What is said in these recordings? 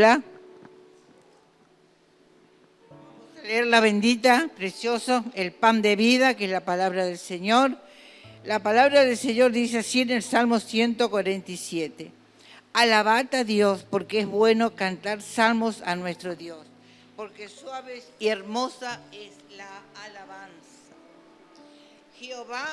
Hola. Vamos a leer la bendita, precioso, el pan de vida, que es la palabra del Señor. La palabra del Señor dice así en el Salmo 147. Alabad a Dios, porque es bueno cantar salmos a nuestro Dios, porque suave y hermosa es la alabanza. Jehová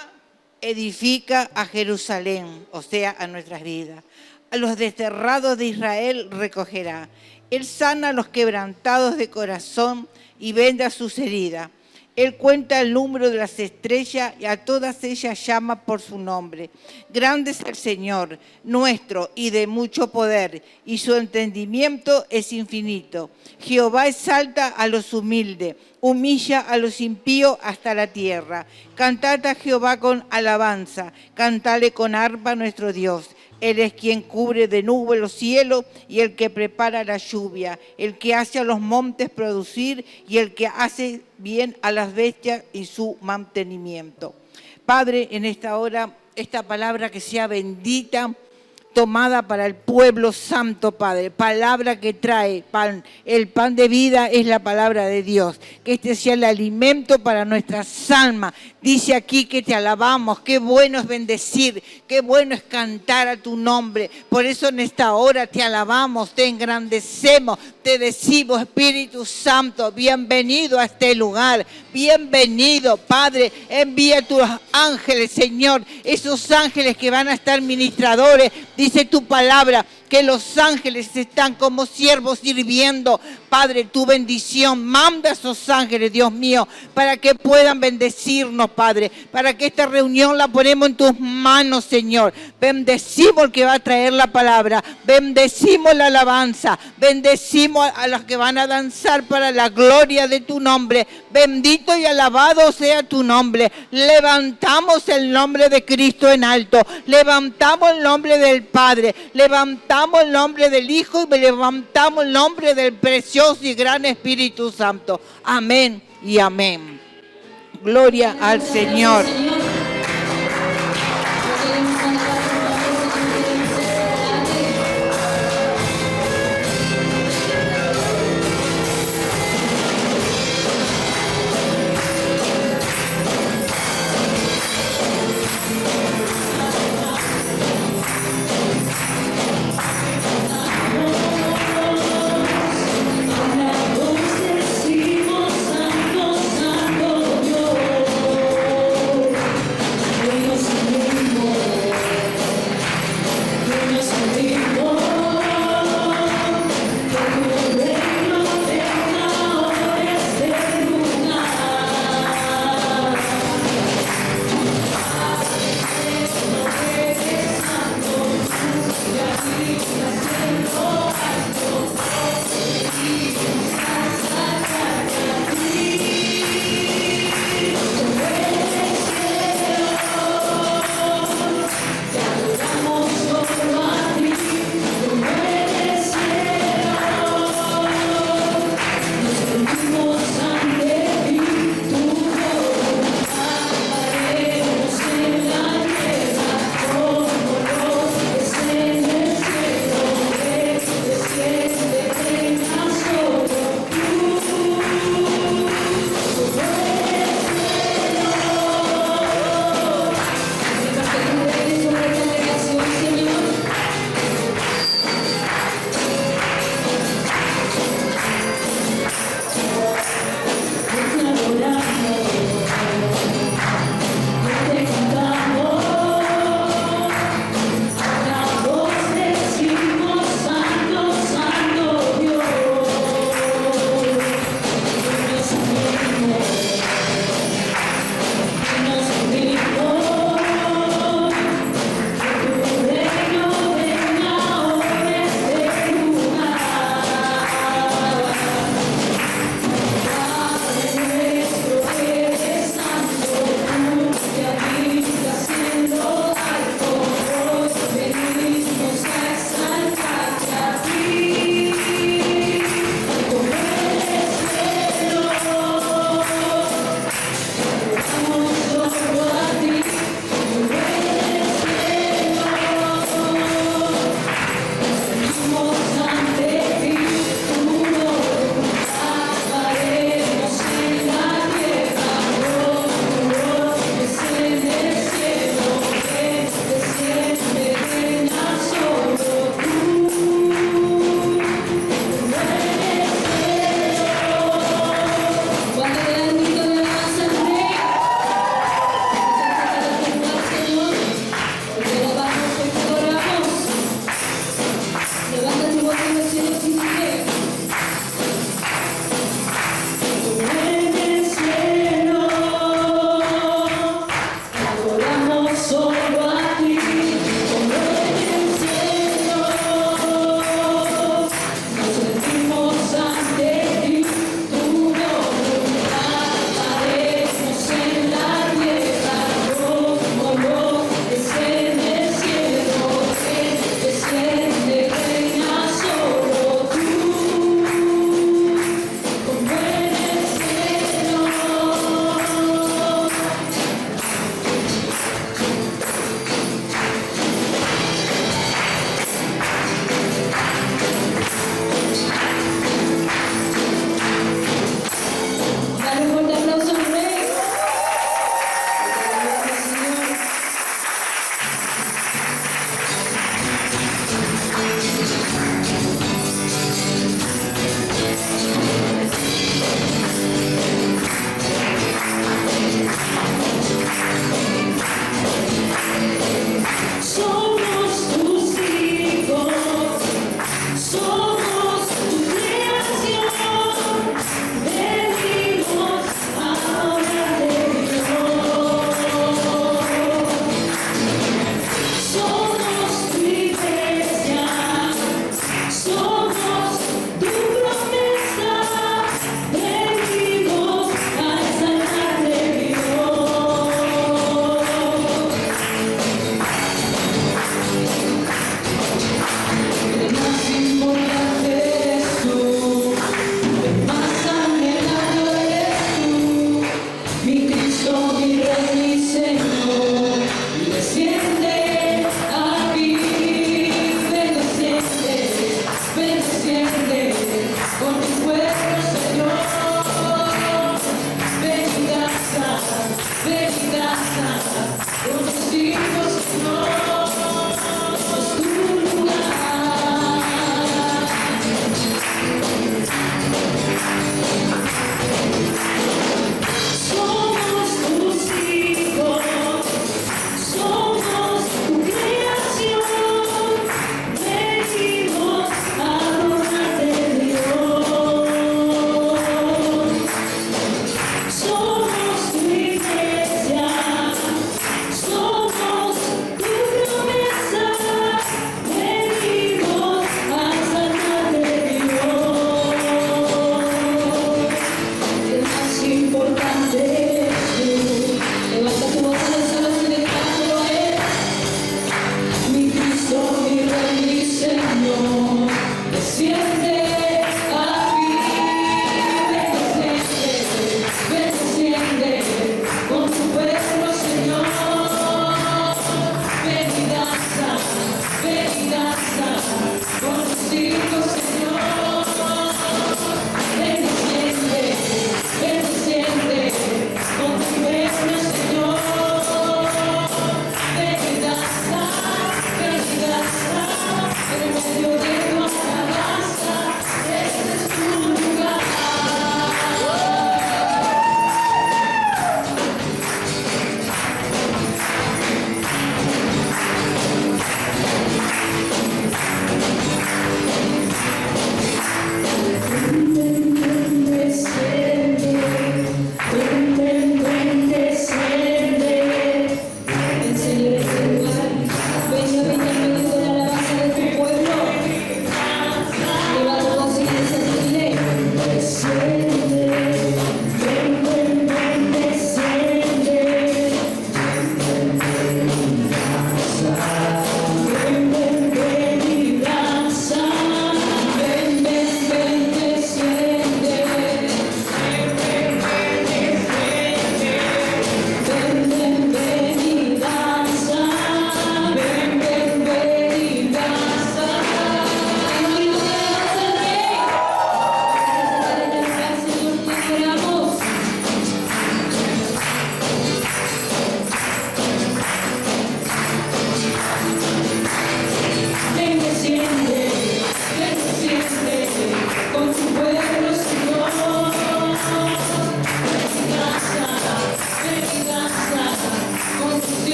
edifica a Jerusalén, o sea, a nuestras vidas. A los desterrados de Israel recogerá. Él sana a los quebrantados de corazón y venda sus heridas. Él cuenta el número de las estrellas y a todas ellas llama por su nombre. Grande es el Señor nuestro y de mucho poder, y su entendimiento es infinito. Jehová exalta a los humildes, humilla a los impíos hasta la tierra. Cantad a Jehová con alabanza, cantale con arpa a nuestro Dios. Él es quien cubre de nubes los cielos y el que prepara la lluvia, el que hace a los montes producir y el que hace bien a las bestias y su mantenimiento. Padre, en esta hora, esta palabra que sea bendita, tomada para el pueblo santo, Padre, palabra que trae pan. El pan de vida es la palabra de Dios. Que este sea el alimento para nuestras almas. Dice aquí que te alabamos, qué bueno es bendecir, qué bueno es cantar a tu nombre. Por eso en esta hora te alabamos, te engrandecemos, te decimos, Espíritu Santo, bienvenido a este lugar, bienvenido, Padre. Envía a tus ángeles, Señor, esos ángeles que van a estar ministradores. Dice tu palabra que los ángeles están como siervos sirviendo. Padre, tu bendición, manda a esos ángeles, Dios mío, para que puedan bendecirnos, Padre, para que esta reunión la ponemos en tus manos, Señor. Bendecimos el que va a traer la palabra, bendecimos la alabanza, bendecimos a los que van a danzar para la gloria de tu nombre. Bendito y alabado sea tu nombre. Levantamos el nombre de Cristo en alto, levantamos el nombre del Padre, levantamos el nombre del Hijo y levantamos el nombre del precioso y gran Espíritu Santo. Amén y amén. Gloria al Señor.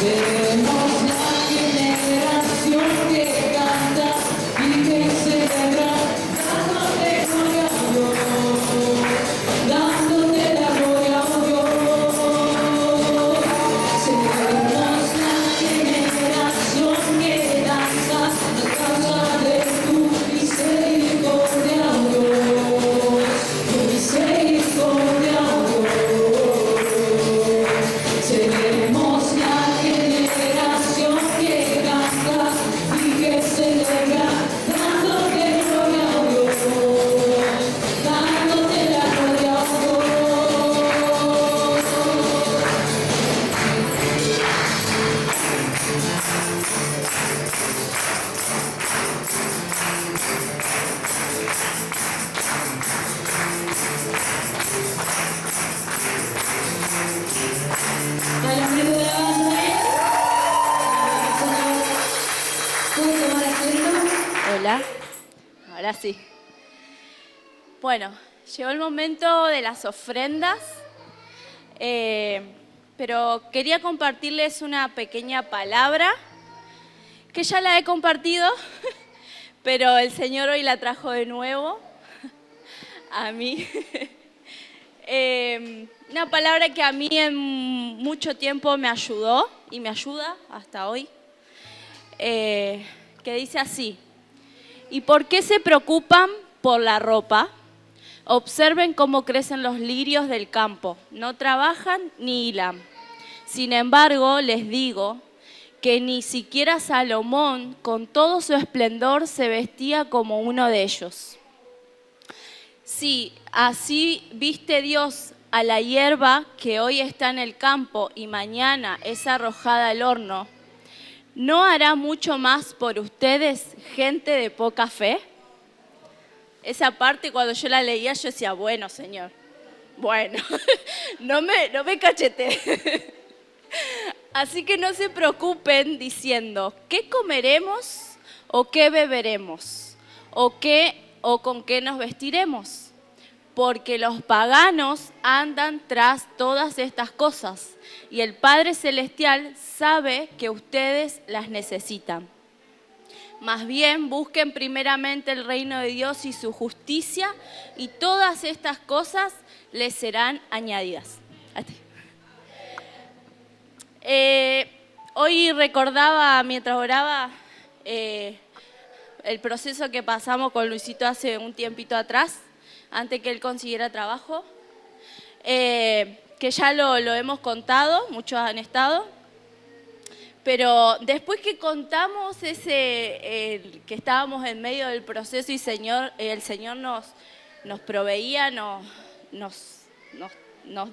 Seremos la generación que canta y Hola, ahora sí. Bueno, llegó el momento de las ofrendas, pero quería compartirles una pequeña palabra que ya la he compartido, pero el Señor hoy la trajo de nuevo a mí. Una palabra que a mí en mucho tiempo me ayudó y me ayuda hasta hoy, que dice así: ¿y por qué se preocupan por la ropa? Observen cómo crecen los lirios del campo, no trabajan ni hilan. Sin embargo, les digo que ni siquiera Salomón, con todo su esplendor, se vestía como uno de ellos. Sí, así viste Dios a la hierba que hoy está en el campo y mañana es arrojada al horno, ¿no hará mucho más por ustedes, gente de poca fe? Esa parte, cuando yo la leía, yo decía, bueno, Señor, bueno, no me cachete. Así que no se preocupen diciendo, ¿qué comeremos o qué beberemos? ¿O con qué nos vestiremos? Porque los paganos andan tras todas estas cosas y el Padre Celestial sabe que ustedes las necesitan. Más bien busquen primeramente el reino de Dios y su justicia y todas estas cosas les serán añadidas. Hoy recordaba mientras oraba el proceso que pasamos con Luisito hace un tiempito atrás, antes que él consiguiera trabajo, que ya lo hemos contado, muchos han estado. Pero después que contamos que estábamos en medio del proceso y el Señor nos proveía, nos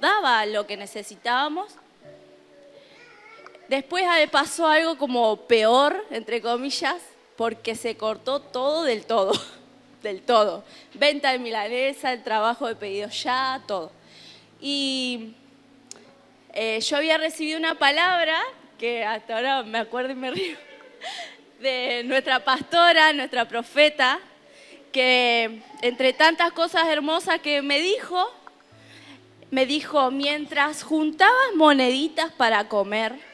daba lo que necesitábamos, después pasó algo como peor, entre comillas, porque se cortó todo del todo, del todo. Venta de milanesa, el trabajo de pedido ya, todo. Y yo había recibido una palabra que hasta ahora me acuerdo y me río, de nuestra pastora, nuestra profeta, que entre tantas cosas hermosas que me dijo, mientras juntabas moneditas para comer,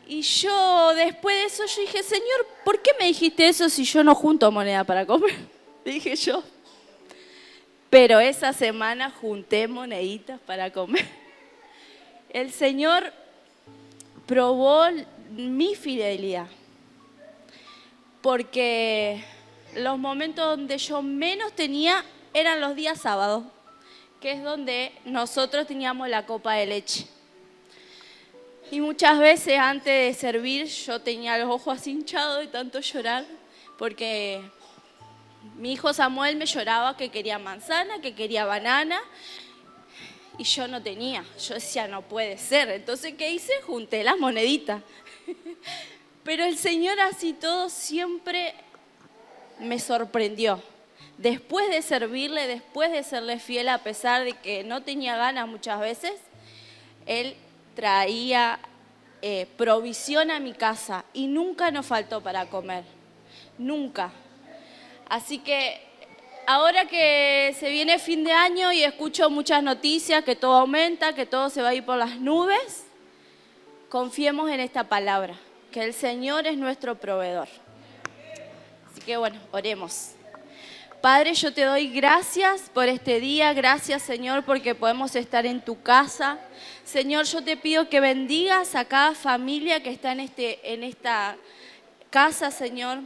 y yo después de eso yo dije, Señor, ¿por qué me dijiste eso si yo no junto moneda para comer? Dije yo. Pero esa semana junté moneditas para comer. El Señor probó mi fidelidad, porque los momentos donde yo menos tenía eran los días sábados, que es donde nosotros teníamos la copa de leche. Y muchas veces antes de servir yo tenía los ojos así hinchados de tanto llorar, porque mi hijo Samuel me lloraba que quería manzana, que quería banana, y yo no tenía. Yo decía, no puede ser. Entonces, ¿qué hice? Junté las moneditas. Pero el Señor así todo siempre me sorprendió. Después de servirle, después de serle fiel, a pesar de que no tenía ganas muchas veces, Él traía provisión a mi casa y nunca nos faltó para comer. Nunca. Así que ahora que se viene fin de año y escucho muchas noticias, que todo aumenta, que todo se va a ir por las nubes, confiemos en esta palabra, que el Señor es nuestro proveedor. Así que bueno, oremos. Padre, yo te doy gracias por este día, gracias Señor porque podemos estar en tu casa. Señor, yo te pido que bendigas a cada familia que está en esta casa, Señor.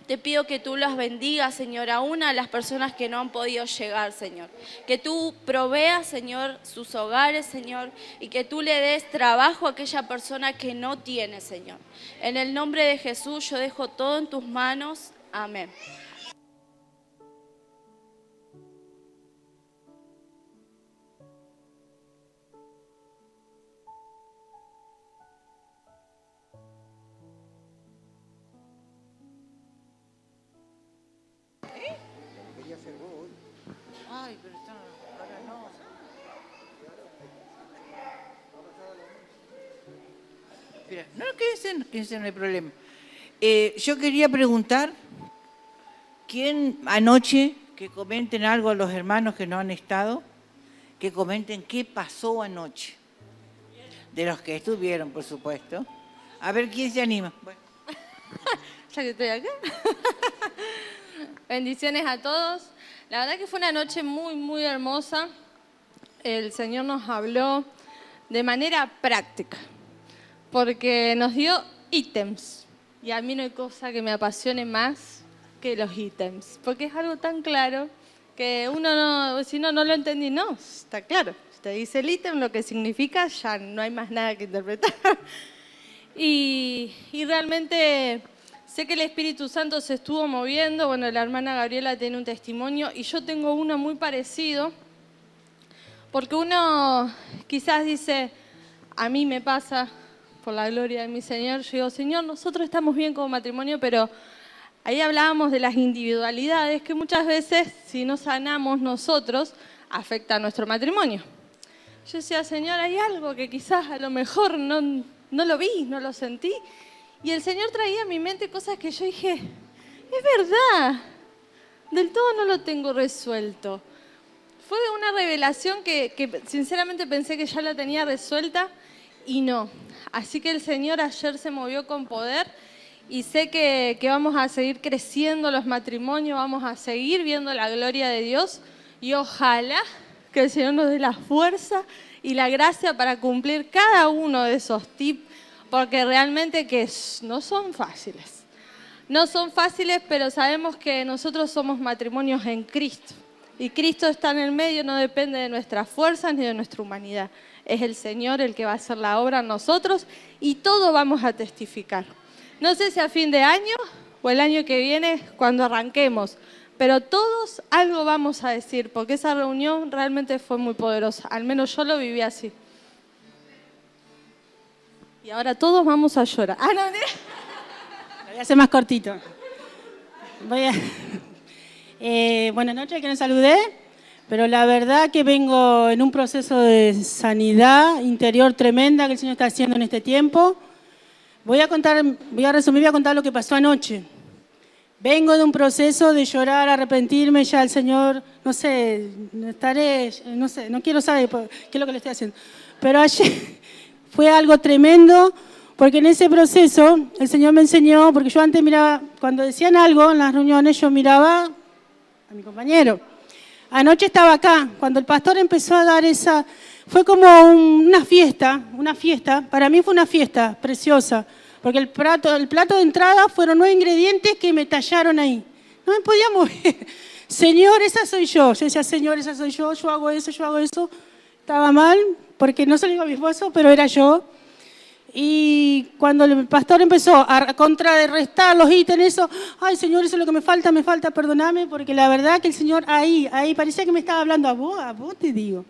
Te pido que tú las bendigas, Señor, aún a las personas que no han podido llegar, Señor. Que tú proveas, Señor, sus hogares, Señor, y que tú le des trabajo a aquella persona que no tiene, Señor. En el nombre de Jesús yo dejo todo en tus manos. Amén. Ay, pero esto ahora no. Mira, no, quédense, no hay problema. Yo quería preguntar, ¿quién anoche, que comenten algo a los hermanos que no han estado, que comenten qué pasó anoche? De los que estuvieron, por supuesto. A ver, ¿quién se anima? Bueno. Ya que estoy acá. Bendiciones a todos. La verdad que fue una noche muy, muy hermosa. El Señor nos habló de manera práctica, porque nos dio ítems. Y a mí no hay cosa que me apasione más que los ítems, porque es algo tan claro que uno no, si no lo entendí, no, está claro. Te dice el ítem, lo que significa, ya no hay más nada que interpretar. Y realmente sé que el Espíritu Santo se estuvo moviendo. Bueno, la hermana Gabriela tiene un testimonio y yo tengo uno muy parecido, porque uno quizás dice, a mí me pasa, por la gloria de mi Señor, yo digo, Señor, nosotros estamos bien como matrimonio, pero ahí hablábamos de las individualidades que muchas veces, si no sanamos nosotros, afecta a nuestro matrimonio. Yo decía, Señor, hay algo que quizás a lo mejor no lo vi, no lo sentí. Y el Señor traía a mi mente cosas que yo dije, es verdad, del todo no lo tengo resuelto. Fue una revelación que sinceramente pensé que ya la tenía resuelta y no. Así que el Señor ayer se movió con poder y sé que vamos a seguir creciendo los matrimonios, vamos a seguir viendo la gloria de Dios y ojalá que el Señor nos dé la fuerza y la gracia para cumplir cada uno de esos tips, porque realmente que no son fáciles. No son fáciles, pero sabemos que nosotros somos matrimonios en Cristo. Y Cristo está en el medio, no depende de nuestras fuerzas ni de nuestra humanidad. Es el Señor el que va a hacer la obra en nosotros y todos vamos a testificar. No sé si a fin de año o el año que viene, cuando arranquemos, pero todos algo vamos a decir, porque esa reunión realmente fue muy poderosa. Al menos yo lo viví así. Y ahora todos vamos a llorar. Ah, no, Lo voy a hacer más cortito. Buenas noches, que nos saludé, pero la verdad que vengo en un proceso de sanidad interior tremenda que el Señor está haciendo en este tiempo. Voy a contar lo que pasó anoche. Vengo de un proceso de llorar, arrepentirme ya al Señor, no sé, no quiero saber qué es lo que le estoy haciendo. Pero ayer fue algo tremendo, porque en ese proceso el Señor me enseñó, porque yo antes miraba, cuando decían algo en las reuniones, yo miraba a mi compañero. Anoche estaba acá, cuando el pastor empezó a dar fue como una fiesta, para mí fue una fiesta preciosa. Porque el plato de entrada fueron 9 ingredientes que me tallaron ahí. No me podía mover. Señor, esa soy yo. Yo decía, Señor, esa soy yo hago eso, yo hago eso. Estaba mal, porque no se lo digo a mi esposo, pero era yo. Y cuando el pastor empezó a contrarrestar los ítems, eso, ay, Señor, eso es lo que me falta, perdóname, porque la verdad que el Señor ahí, parecía que me estaba hablando a vos te digo.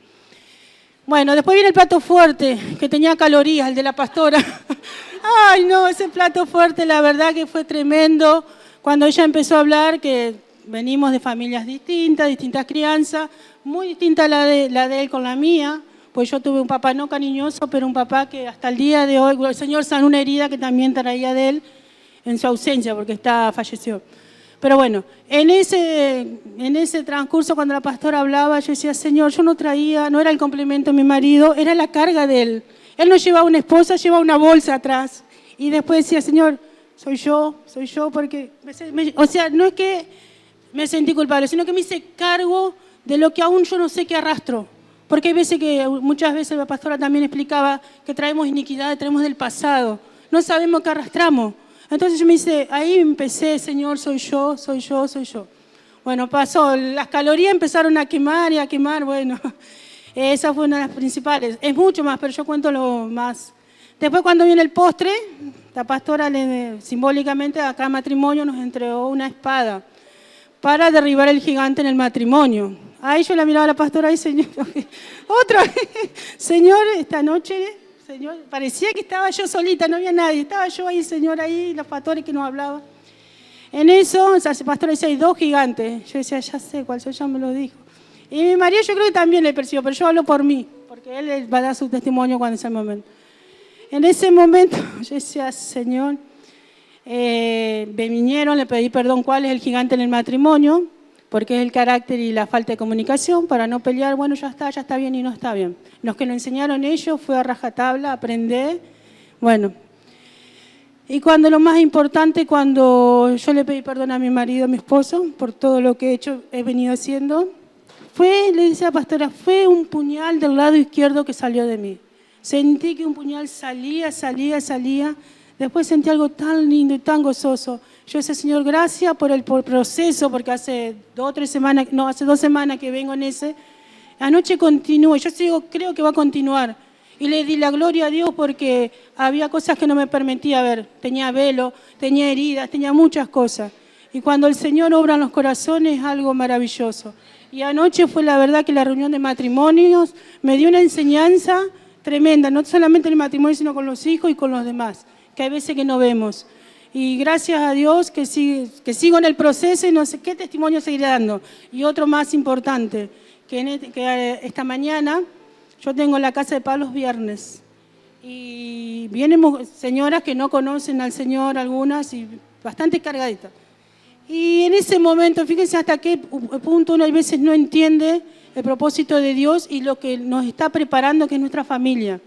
Bueno, después viene el plato fuerte, que tenía calorías, el de la pastora. Ay, no, ese plato fuerte, la verdad que fue tremendo. Cuando ella empezó a hablar, que venimos de familias distintas crianzas, muy distinta la de él con la mía, pues yo tuve un papá no cariñoso, pero un papá que hasta el día de hoy, el Señor sanó una herida que también traía de él en su ausencia, porque falleció. Pero bueno, en ese transcurso, cuando la pastora hablaba, yo decía, Señor, yo no era el complemento de mi marido, era la carga de él. Él no llevaba una esposa, llevaba una bolsa atrás. Y después decía, Señor, soy yo, porque... O sea, no es que me sentí culpable, sino que me hice cargo de lo que aún yo no sé qué arrastro. Porque hay veces muchas veces la pastora también explicaba que traemos iniquidad, traemos del pasado. No sabemos qué arrastramos. Entonces yo ahí empecé, Señor, soy yo. Bueno, pasó, las calorías empezaron a quemar, bueno, esa fue una de las principales. Es mucho más, pero yo cuento lo más. Después cuando viene el postre, la pastora simbólicamente a cada matrimonio nos entregó una espada para derribar el gigante en el matrimonio. Ahí yo la miraba a la pastora, ahí, Señor, otra vez, Señor, esta noche... Señor, parecía que estaba yo solita, no había nadie. Estaba yo ahí, Señor, ahí, los pastores que nos hablaban. En eso, el pastor decía, hay 2 gigantes. Yo decía, ya sé cuál, ya me lo dijo. Y mi marido yo creo que también le persiguió, pero yo hablo por mí, porque él va a dar su testimonio cuando sea el momento. En ese momento, yo decía, Señor, Me vinieron, le pedí perdón cuál es el gigante en el matrimonio, porque es el carácter y la falta de comunicación, para no pelear, bueno, ya está bien y no está bien. Los que lo enseñaron ellos fue a rajatabla, aprender, bueno. Y cuando lo más importante, cuando yo le pedí perdón a mi marido, a mi esposo, por todo lo que he venido haciendo, le decía a la pastora, fue un puñal del lado izquierdo que salió de mí. Sentí que un puñal salía. Después sentí algo tan lindo y tan gozoso. Yo decía, Señor, gracias por el proceso, porque hace 2 semanas que vengo en ese. Anoche continuó, creo que va a continuar. Y le di la gloria a Dios porque había cosas que no me permitía ver. Tenía velo, tenía heridas, tenía muchas cosas. Y cuando el Señor obra en los corazones es algo maravilloso. Y anoche fue la verdad que la reunión de matrimonios me dio una enseñanza tremenda, no solamente en el matrimonio, sino con los hijos y con los demás, que hay veces que no vemos. Y gracias a Dios que sigo en el proceso y no sé qué testimonio seguiré dando. Y otro más importante, que esta mañana yo tengo la casa de paz los viernes. Y vienen señoras que no conocen al Señor, algunas, y bastante cargaditas. Y en ese momento, fíjense hasta qué punto uno a veces no entiende el propósito de Dios y lo que nos está preparando, que es nuestra familia.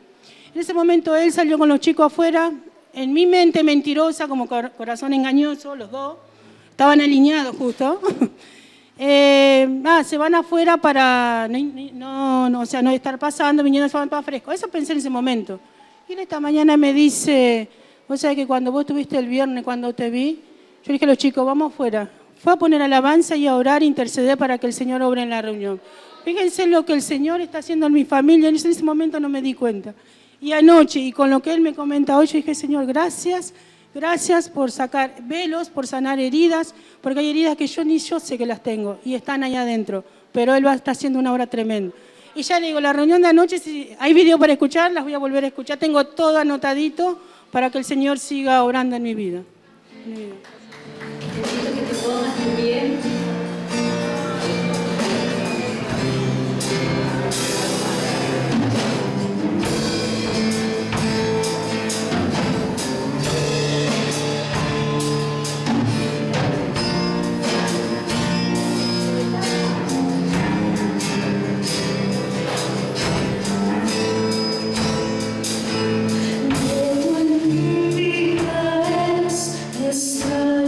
En ese momento él salió con los chicos afuera, en mi mente mentirosa, como corazón engañoso, los dos, estaban alineados justo. Se van afuera para no estar pasando, viniendo a para fresco. Eso pensé en ese momento. Y en esta mañana me dice, vos sabés que cuando vos estuviste el viernes, cuando te vi, yo dije a los chicos, vamos afuera. Fue a poner alabanza y a orar, interceder para que el Señor obre en la reunión. Fíjense lo que el Señor está haciendo en mi familia. En ese momento no me di cuenta. Y anoche, y con lo que Él me comenta hoy, yo dije, Señor, gracias por sacar velos, por sanar heridas, porque hay heridas que ni yo sé que las tengo y están allá adentro. Pero Él está haciendo una obra tremenda. Y ya le digo, la reunión de anoche, si hay video para escuchar, las voy a volver a escuchar. Tengo todo anotadito para que el Señor siga obrando en mi vida. Necesito que te pongas de pie. De tu vida es esta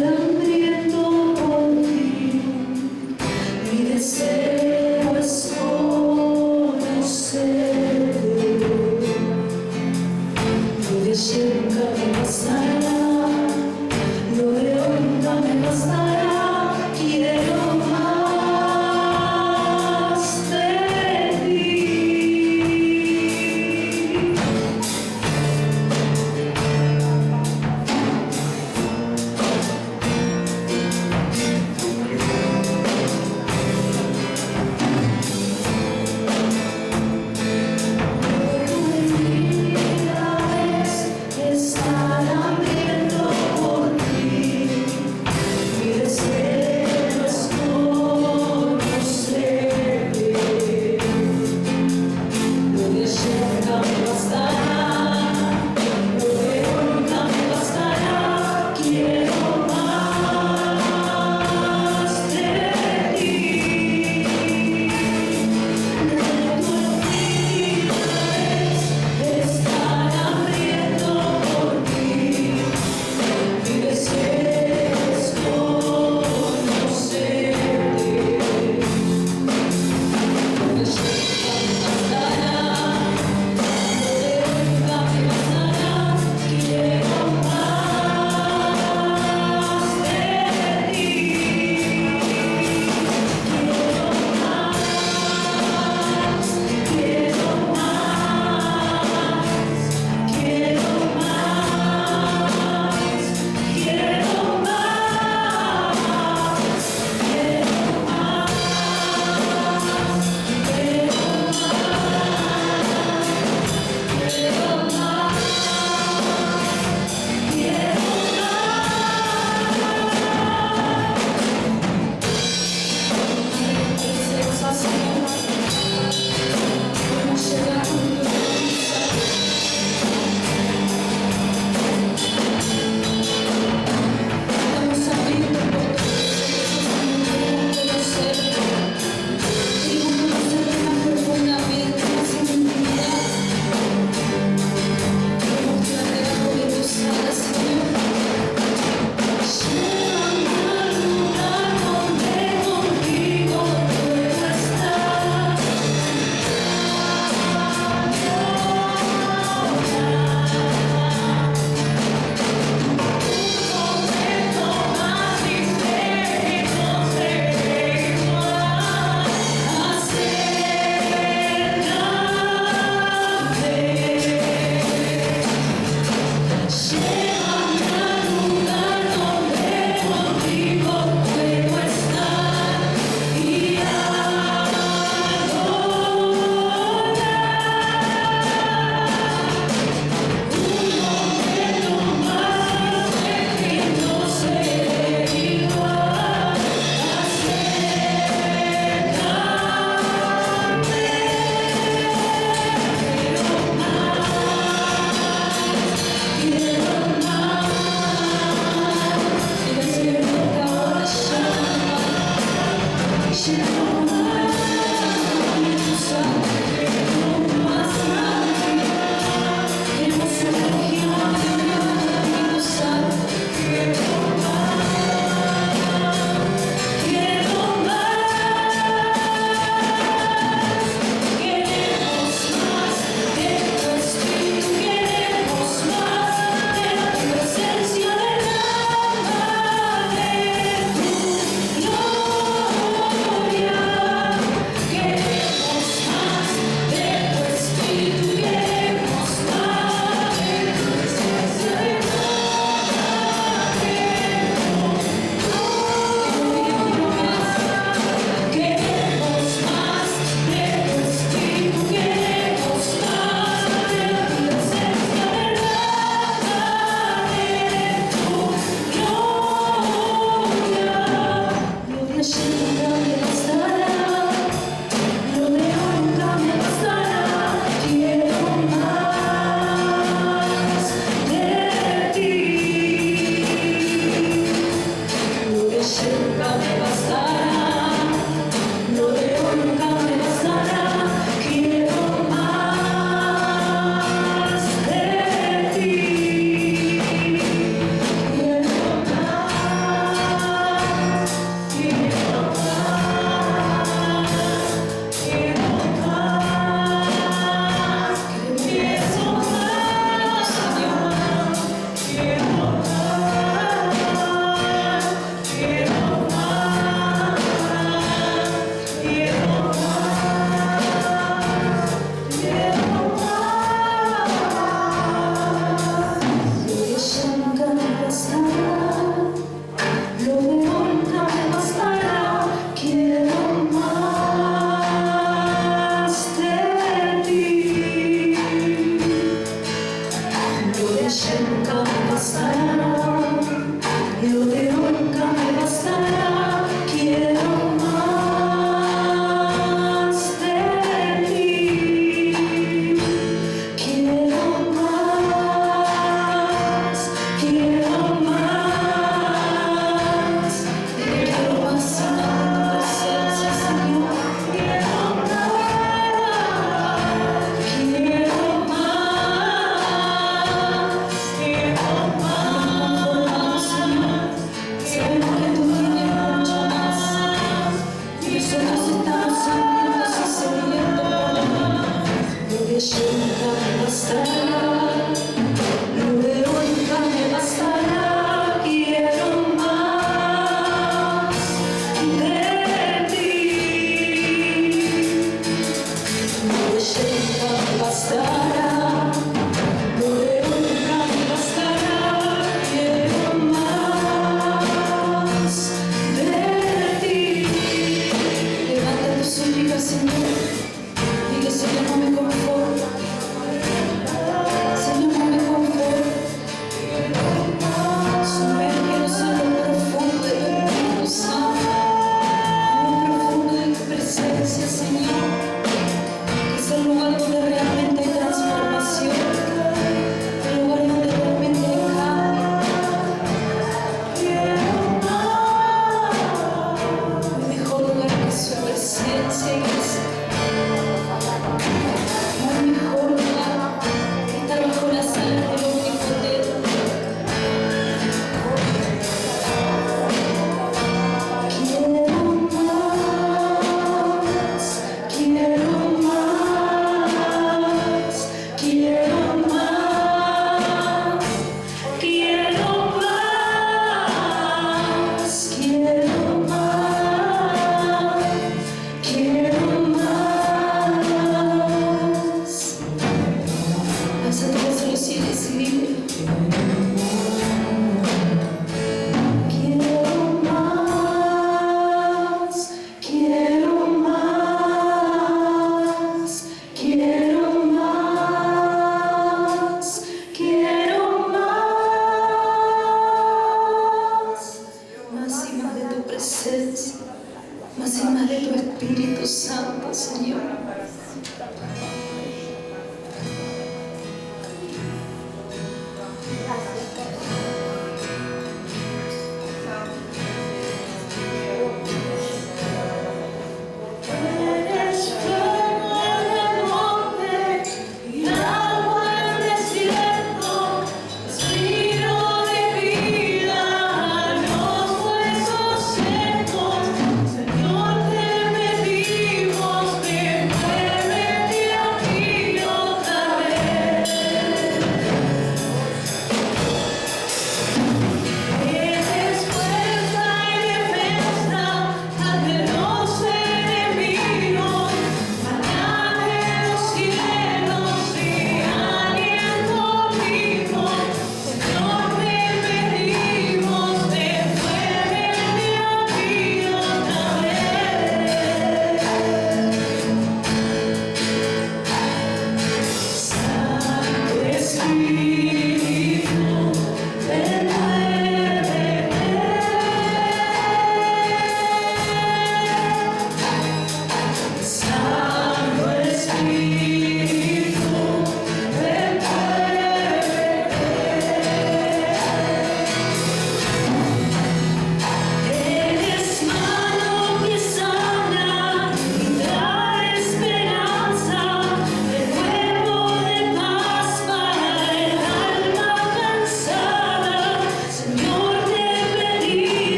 Quiero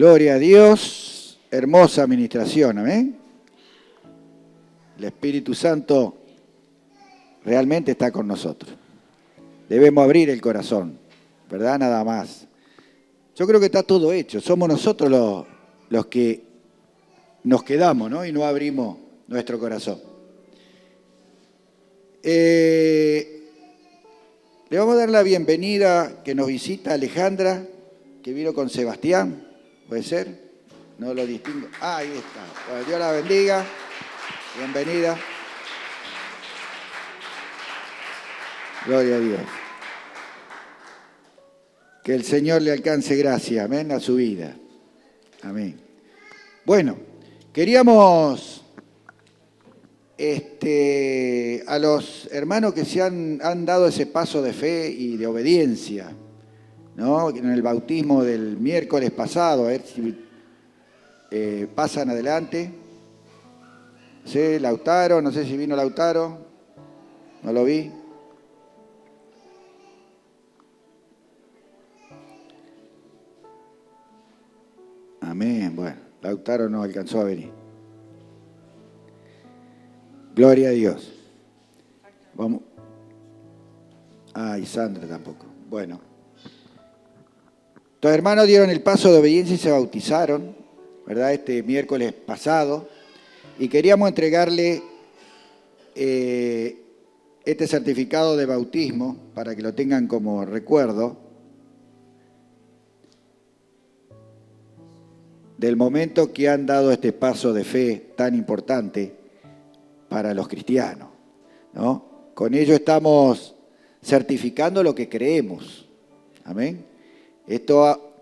Gloria a Dios. Hermosa administración, amén. El Espíritu Santo realmente está con nosotros. Debemos abrir el corazón, ¿verdad? Nada más. Yo creo que está todo hecho. Somos nosotros los que nos quedamos, ¿no? Y no abrimos nuestro corazón. Le vamos a dar la bienvenida que nos visita Alejandra, que vino con Sebastián. ¿Puede ser? No lo distingo. Ah, ahí está. Bueno, Dios la bendiga. Bienvenida. Gloria a Dios. Que el Señor le alcance gracia, amén, a su vida. Amén. Bueno, queríamos a los hermanos que se han dado ese paso de fe y de obediencia, ¿no? En el bautismo del miércoles pasado, a ver si pasan adelante. Sí, Lautaro, no sé si vino Lautaro, no lo vi. Amén, bueno, Lautaro no alcanzó a venir. Gloria a Dios. Vamos. Ah, y Sandra tampoco. Bueno. Los hermanos dieron el paso de obediencia y se bautizaron, ¿verdad? Este miércoles pasado. Y queríamos entregarle este certificado de bautismo para que lo tengan como recuerdo del momento que han dado este paso de fe tan importante para los cristianos, ¿no? Con ello estamos certificando lo que creemos. Amén. Esto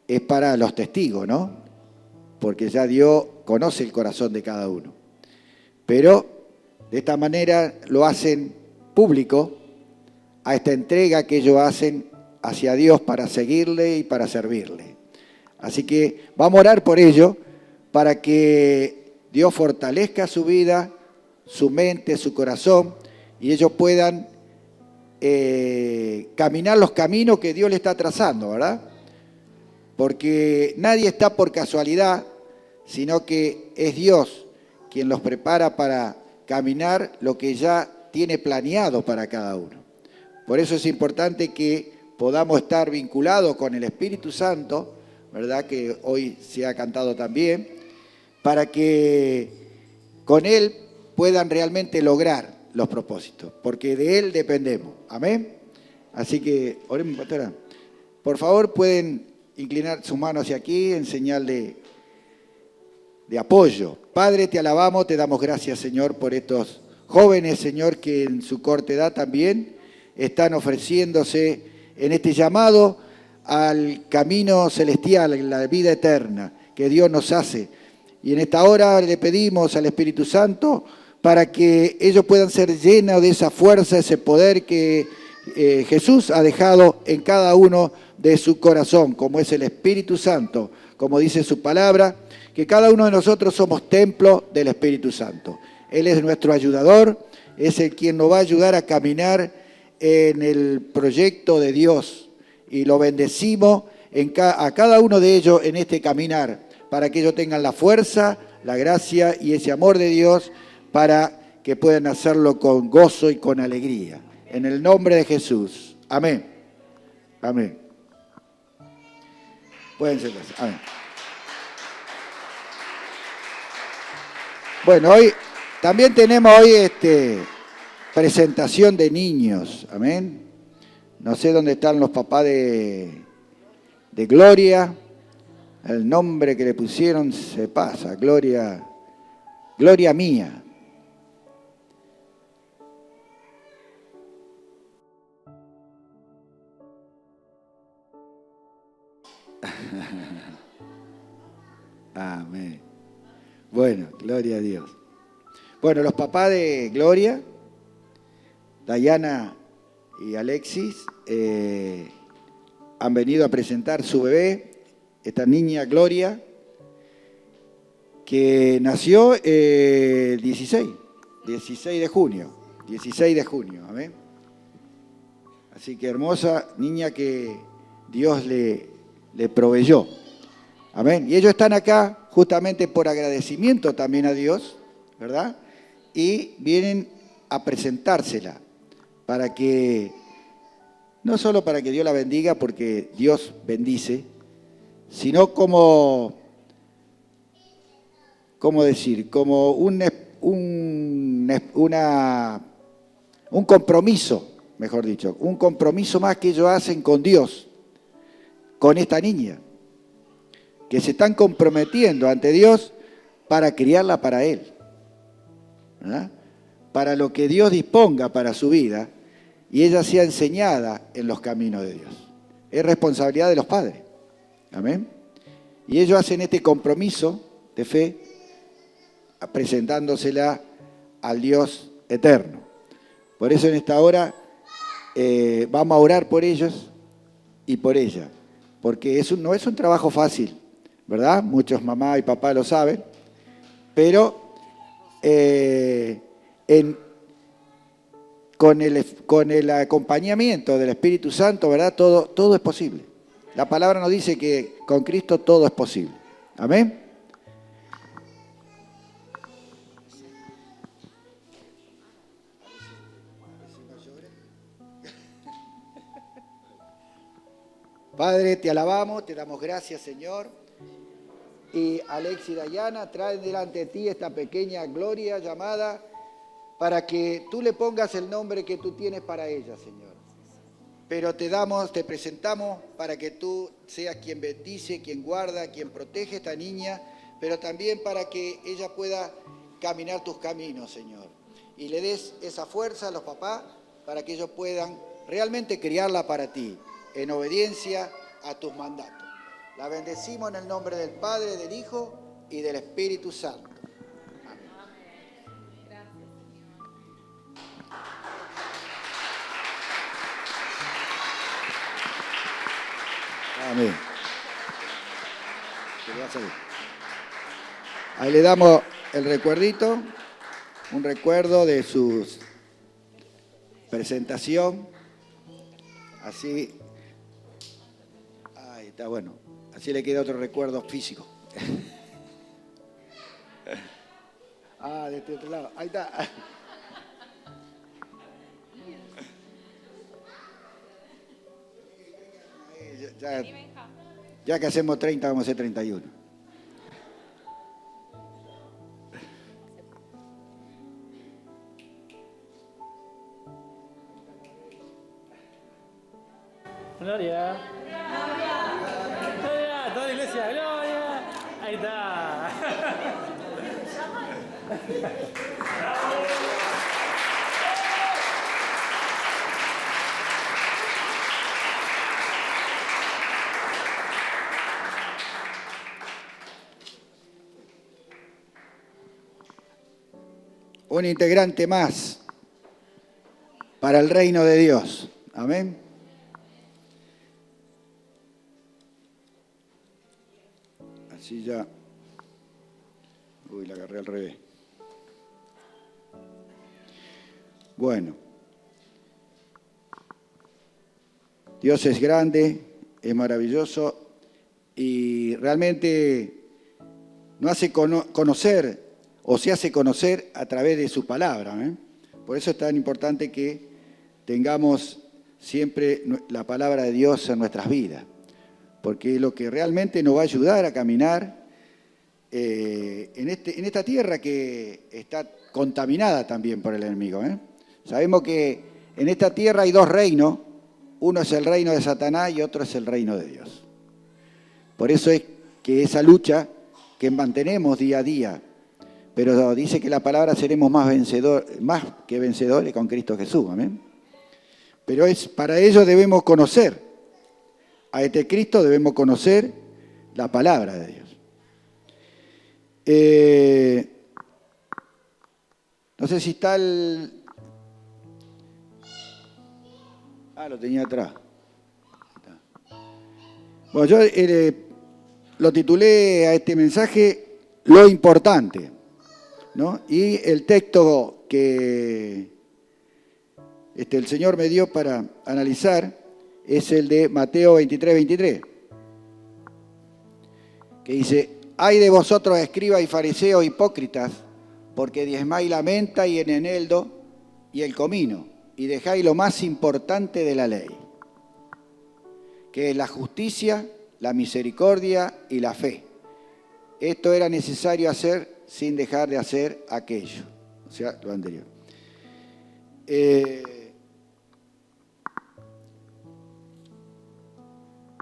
es para los testigos, ¿no? Porque ya Dios conoce el corazón de cada uno. Pero de esta manera lo hacen público a esta entrega que ellos hacen hacia Dios para seguirle y para servirle. Así que vamos a orar por ello, para que Dios fortalezca su vida, su mente, su corazón, y ellos puedan caminar los caminos que Dios le está trazando, ¿verdad? Porque nadie está por casualidad, sino que es Dios quien los prepara para caminar lo que ya tiene planeado para cada uno. Por eso es importante que podamos estar vinculados con el Espíritu Santo, ¿verdad? Que hoy se ha cantado también, para que con Él puedan realmente lograr los propósitos, porque de Él dependemos. Amén. Así que, oremos, pastora. Por favor, pueden inclinar sus manos hacia aquí en señal de apoyo. Padre, te alabamos, te damos gracias, Señor, por estos jóvenes, Señor, que en su corta edad también están ofreciéndose en este llamado al camino celestial, la vida eterna que Dios nos hace. Y en esta hora le pedimos al Espíritu Santo para que ellos puedan ser llenos de esa fuerza, ese poder que Jesús ha dejado en cada uno de su corazón, como es el Espíritu Santo, como dice su palabra, que cada uno de nosotros somos templo del Espíritu Santo. Él es nuestro ayudador, es el quien nos va a ayudar a caminar en el proyecto de Dios. Y lo bendecimos a cada uno de ellos en este caminar, para que ellos tengan la fuerza, la gracia y ese amor de Dios, para que puedan hacerlo con gozo y con alegría. En el nombre de Jesús. Amén. Amén. Pueden sentarse. Amén. Bueno, hoy también tenemos presentación de niños. Amén. No sé dónde están los papás de Gloria. El nombre que le pusieron se pasa. Gloria mía. Amén. Bueno, gloria a Dios. Bueno, los papás de Gloria, Dayana y Alexis, han venido a presentar su bebé, esta niña Gloria, que nació el 16 de junio, amén. Así que hermosa niña que Dios le proveyó. Amén. Y ellos están acá justamente por agradecimiento también a Dios, ¿verdad? Y vienen a presentársela para que, no solo para que Dios la bendiga, porque Dios bendice, sino como, ¿cómo decir? Como un compromiso, mejor dicho, un compromiso más que ellos hacen con Dios, con esta niña, que se están comprometiendo ante Dios para criarla para Él, ¿verdad? Para lo que Dios disponga para su vida y ella sea enseñada en los caminos de Dios. Es responsabilidad de los padres. Amén. Y ellos hacen este compromiso de fe presentándosela al Dios eterno. Por eso en esta hora vamos a orar por ellos y por ella, porque no es un trabajo fácil, ¿verdad? Muchos mamá y papá lo saben, pero con el acompañamiento del Espíritu Santo, ¿verdad? Todo es posible. La palabra nos dice que con Cristo todo es posible. Amén. Padre, te alabamos, te damos gracias, Señor. Y Alex y Dayana traen delante de ti esta pequeña Gloria llamada para que tú le pongas el nombre que tú tienes para ella, Señor. Pero te presentamos para que tú seas quien bendice, quien guarda, quien protege a esta niña, pero también para que ella pueda caminar tus caminos, Señor. Y le des esa fuerza a los papás para que ellos puedan realmente criarla para ti, en obediencia a tus mandatos. La bendecimos en el nombre del Padre, del Hijo y del Espíritu Santo. Amén. Ahí le damos el recuerdito, un recuerdo de su presentación. Así, ahí está bueno. Así le queda otro recuerdo físico. De este otro lado. Ahí está. Ya que hacemos 30, vamos a hacer 31. Gloria. Gloria, toda la iglesia, Gloria. Ahí está. Un integrante más para el reino de Dios. Amén. Así ya. Uy, la agarré al revés. Bueno. Dios es grande, es maravilloso y realmente nos hace conocer o se hace conocer a través de su palabra. Por eso es tan importante que tengamos siempre la palabra de Dios en nuestras vidas, porque es lo que realmente nos va a ayudar a caminar en esta tierra que está contaminada también por el enemigo. Sabemos que en esta tierra hay dos reinos, uno es el reino de Satanás y otro es el reino de Dios. Por eso es que esa lucha que mantenemos día a día, pero dice que la palabra seremos más que vencedores con Cristo Jesús. Amén. Pero para ello debemos conocer a este Cristo, debemos conocer la palabra de Dios. No sé si está lo tenía atrás. Bueno, yo lo titulé a este mensaje Lo importante, ¿no? Y el texto que el Señor me dio para analizar es el de Mateo 23:23, que dice, ay de vosotros escribas y fariseos hipócritas, porque diezmáis la menta y el eneldo y el comino, y dejáis lo más importante de la ley, que es la justicia, la misericordia y la fe. Esto era necesario hacer sin dejar de hacer aquello, o sea, lo anterior.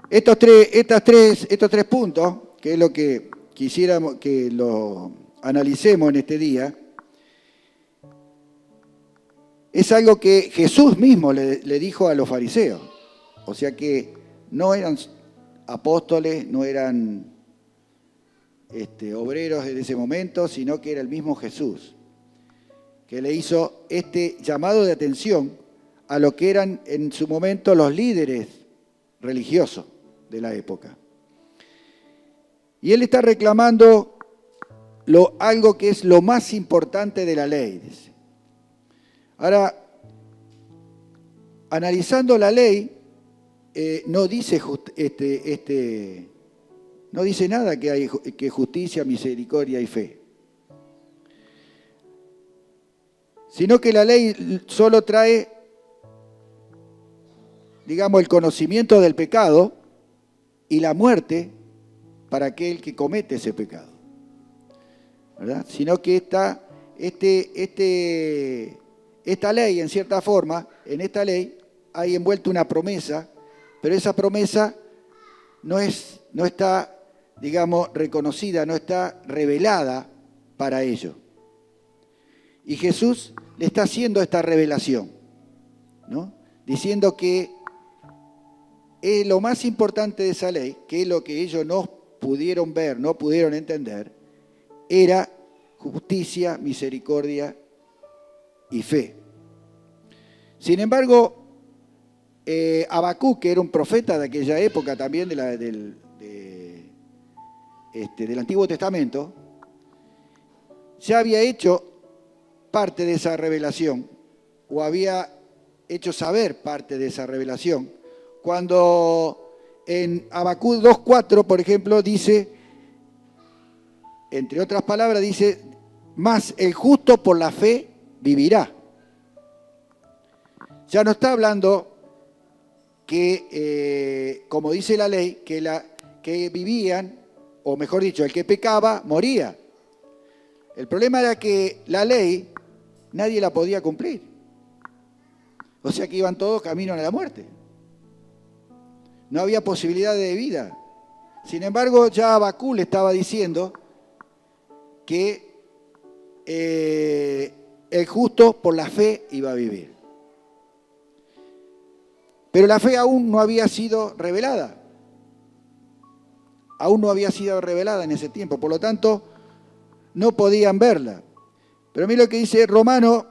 Estos tres puntos, que es lo que quisiéramos que lo analicemos en este día, es algo que Jesús mismo le dijo a los fariseos. O sea que no eran apóstoles, no eran obreros de ese momento, sino que era el mismo Jesús, que le hizo este llamado de atención a lo que eran en su momento los líderes religiosos de la época. Y él está reclamando algo que es lo más importante de la ley, dice. Ahora, analizando la ley, no dice nada que hay que justicia, misericordia y fe, sino que la ley solo trae, digamos, el conocimiento del pecado y la muerte para aquel que comete ese pecado, ¿verdad? Sino que esta ley, en cierta forma, en esta ley hay envuelto una promesa, pero esa promesa no está, digamos, reconocida, no está revelada para ello. Y Jesús le está haciendo esta revelación, ¿no? Diciendo que es lo más importante de esa ley, que es lo que ellos no pudieron ver, no pudieron entender, era justicia, misericordia y fe. Sin embargo, Habacuc, que era un profeta de aquella época también del Antiguo Testamento, ya había hecho parte de esa revelación, o había hecho saber parte de esa revelación, cuando en Habacuc 2:4, por ejemplo, dice, entre otras palabras, dice, mas el justo por la fe vivirá. Ya no está hablando que, como dice la ley, que vivían, o mejor dicho, el que pecaba moría. El problema era que la ley nadie la podía cumplir. O sea que iban todos camino a la muerte. No había posibilidad de vida. Sin embargo, ya Habacuc le estaba diciendo que el justo por la fe iba a vivir. Pero la fe aún no había sido revelada. Aún no había sido revelada en ese tiempo. Por lo tanto, no podían verla. Pero mira lo que dice Romanos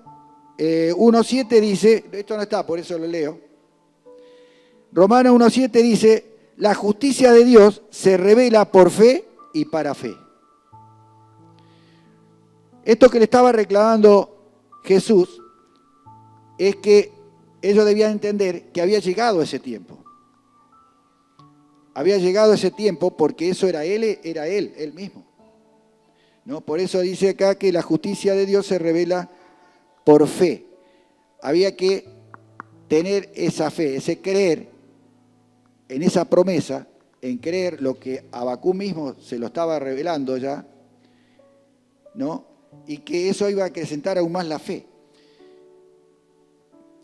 1:7 dice, esto no está, por eso lo leo. Romanos 1:7 dice, la justicia de Dios se revela por fe y para fe. Esto que le estaba reclamando Jesús es que ellos debían entender que había llegado ese tiempo. Había llegado ese tiempo porque eso era él mismo, ¿no? Por eso dice acá que la justicia de Dios se revela por fe. Había que tener esa fe, ese creer en esa promesa, en creer lo que Habacuc mismo se lo estaba revelando ya, ¿no? Y que eso iba a acrecentar aún más la fe.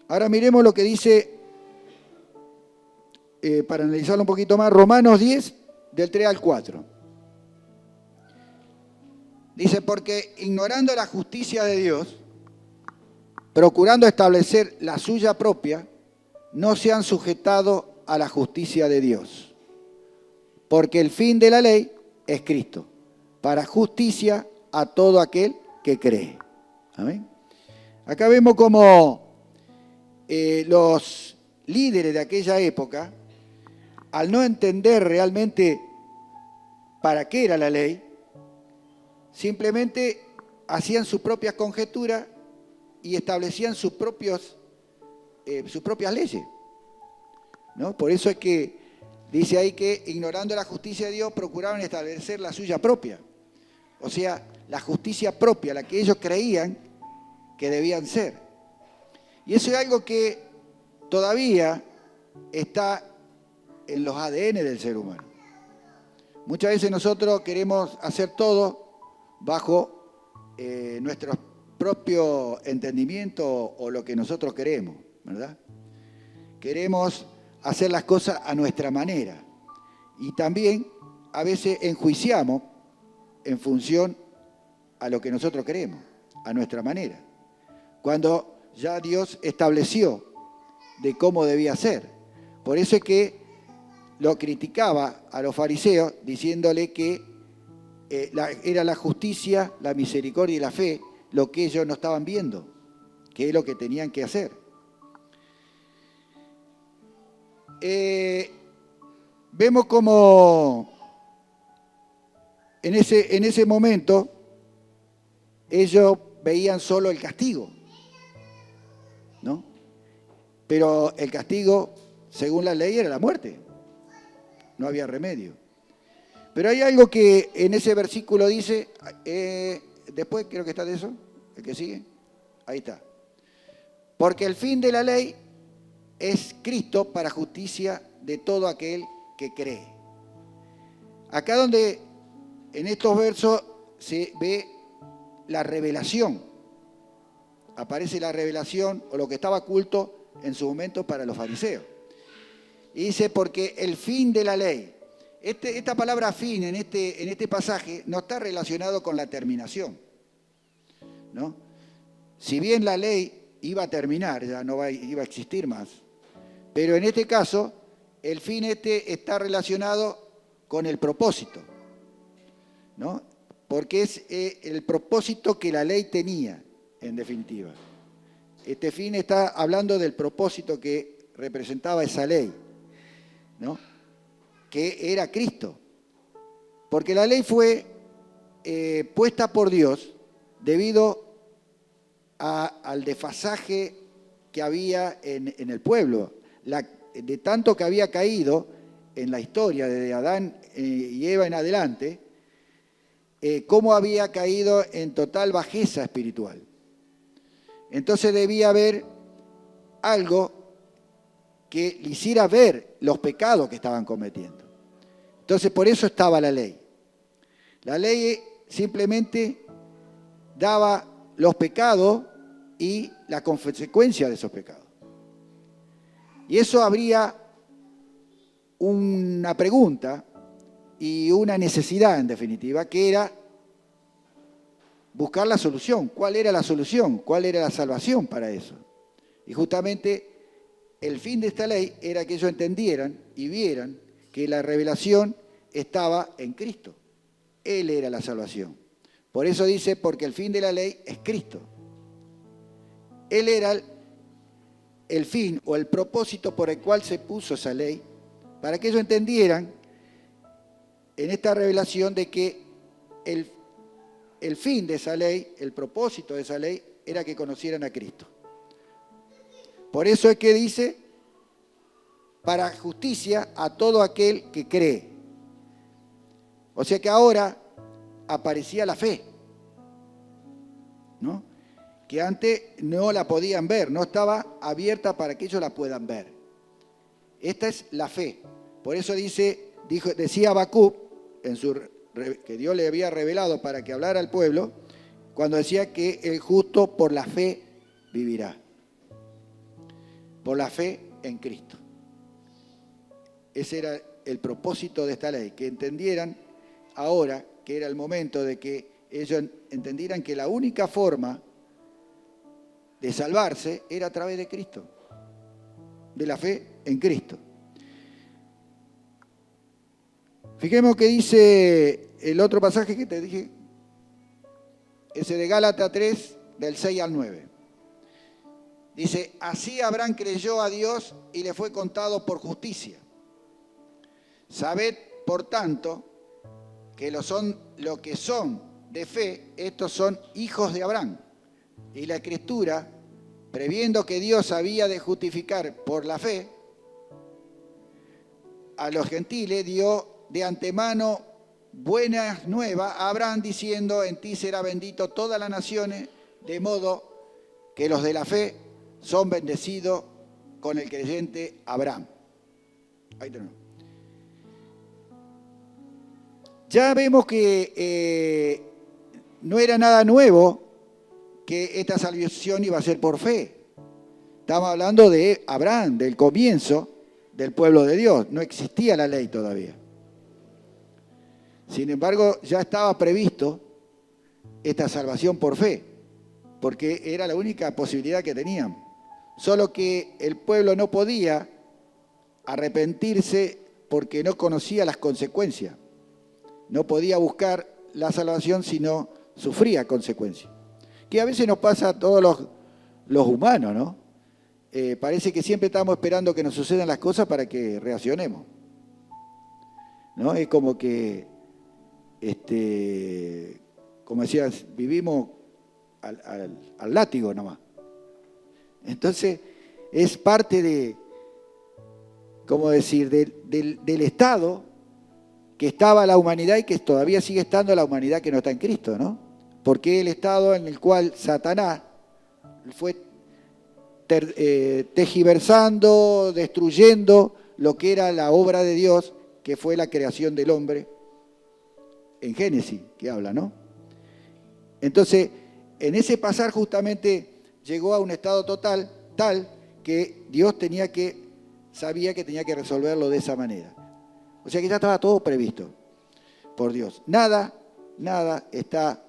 Ahora miremos lo que dice, para analizarlo un poquito más, Romanos 10, del 3 al 4. Dice, porque ignorando la justicia de Dios, procurando establecer la suya propia, no se han sujetado a la justicia de Dios. Porque el fin de la ley es Cristo, para justicia a todo aquel que cree. Amén. Acá vemos como los líderes de aquella época, al no entender realmente para qué era la ley, simplemente hacían sus propias conjeturas y establecían sus propias leyes, ¿no? Por eso es que dice ahí que ignorando la justicia de Dios procuraban establecer la suya propia. O sea, la justicia propia, la que ellos creían que debían ser. Y eso es algo que todavía está en los ADN del ser humano. Muchas veces nosotros queremos hacer todo bajo nuestro propio entendimiento o lo que nosotros queremos, ¿verdad? Queremos hacer las cosas a nuestra manera. Y también a veces enjuiciamos en función a lo que nosotros queremos, a nuestra manera. Cuando ya Dios estableció de cómo debía ser. Por eso es que lo criticaba a los fariseos diciéndole que era la justicia, la misericordia y la fe lo que ellos no estaban viendo, que es lo que tenían que hacer. Vemos como en ese momento ellos veían solo el castigo, ¿no? Pero el castigo, según la ley, era la muerte. No había remedio. Pero hay algo que en ese versículo dice, después creo que está de eso, el que sigue, ahí está. Porque el fin de la ley es Cristo para justicia de todo aquel que cree. Acá donde en estos versos se ve la revelación, aparece la revelación o lo que estaba oculto en su momento para los fariseos. Y dice, porque el fin de la ley, esta palabra fin en este pasaje no está relacionado con la terminación, ¿no? Si bien la ley iba a terminar, ya no iba a existir más, pero en este caso el fin está relacionado con el propósito, ¿no? Porque es el propósito que la ley tenía, en definitiva. Este fin está hablando del propósito que representaba esa ley, ¿no? Que era Cristo. Porque la ley fue puesta por Dios debido al desfasaje que había en el pueblo, de tanto que había caído en la historia de Adán y Eva en adelante, cómo había caído en total bajeza espiritual. Entonces debía haber algo que le hiciera ver los pecados que estaban cometiendo. Entonces por eso estaba la ley. La ley simplemente daba los pecados y la consecuencia de esos pecados. Y eso habría una pregunta y una necesidad, en definitiva, que era buscar la solución. ¿Cuál era la solución? ¿Cuál era la salvación para eso? Y justamente el fin de esta ley era que ellos entendieran y vieran que la revelación estaba en Cristo. Él era la salvación. Por eso dice, porque el fin de la ley es Cristo. Él era el fin o el propósito por el cual se puso esa ley, para que ellos entendieran en esta revelación de que el fin de esa ley, el propósito de esa ley, era que conocieran a Cristo. Por eso es que dice, para justicia a todo aquel que cree. O sea que ahora aparecía la fe, ¿no? Que antes no la podían ver, no estaba abierta para que ellos la puedan ver. Esta es la fe. Por eso decía Habacuc, que Dios le había revelado para que hablara al pueblo, cuando decía que el justo por la fe vivirá. Por la fe en Cristo. Ese era el propósito de esta ley, que entendieran ahora que era el momento de que ellos entendieran que la única forma de salvarse era a través de Cristo, de la fe en Cristo. Fijemos que dice el otro pasaje que te dije, ese de Gálatas 3, del 6 al 9. Dice, así Abraham creyó a Dios y le fue contado por justicia. Sabed, por tanto, que lo que son de fe, estos son hijos de Abraham. Y la Escritura, previendo que Dios había de justificar por la fe, a los gentiles dio de antemano buenas nuevas a Abraham, diciendo: en ti será bendito todas las naciones, de modo que los de la fe son bendecidos con el creyente Abraham. Ahí tenemos. Ya vemos que no era nada nuevo que esta salvación iba a ser por fe. Estamos hablando de Abraham, del comienzo del pueblo de Dios. No existía la ley todavía. Sin embargo, ya estaba previsto esta salvación por fe, porque era la única posibilidad que tenían. Solo que el pueblo no podía arrepentirse porque no conocía las consecuencias. No podía buscar la salvación si no sufría consecuencias. Que a veces nos pasa a todos los humanos, ¿no? Parece que siempre estamos esperando que nos sucedan las cosas para que reaccionemos, ¿no? Es como que, como decías, vivimos al látigo nomás. Entonces, es parte de, ¿cómo decir?, del estado que estaba la humanidad y que todavía sigue estando la humanidad que no está en Cristo, ¿no? Porque el estado en el cual Satanás fue tergiversando, destruyendo lo que era la obra de Dios, que fue la creación del hombre, en Génesis, que habla, ¿no? Entonces, en ese pasar justamente llegó a un estado total, tal que Dios sabía que tenía que resolverlo de esa manera. O sea que ya estaba todo previsto por Dios. Nada está,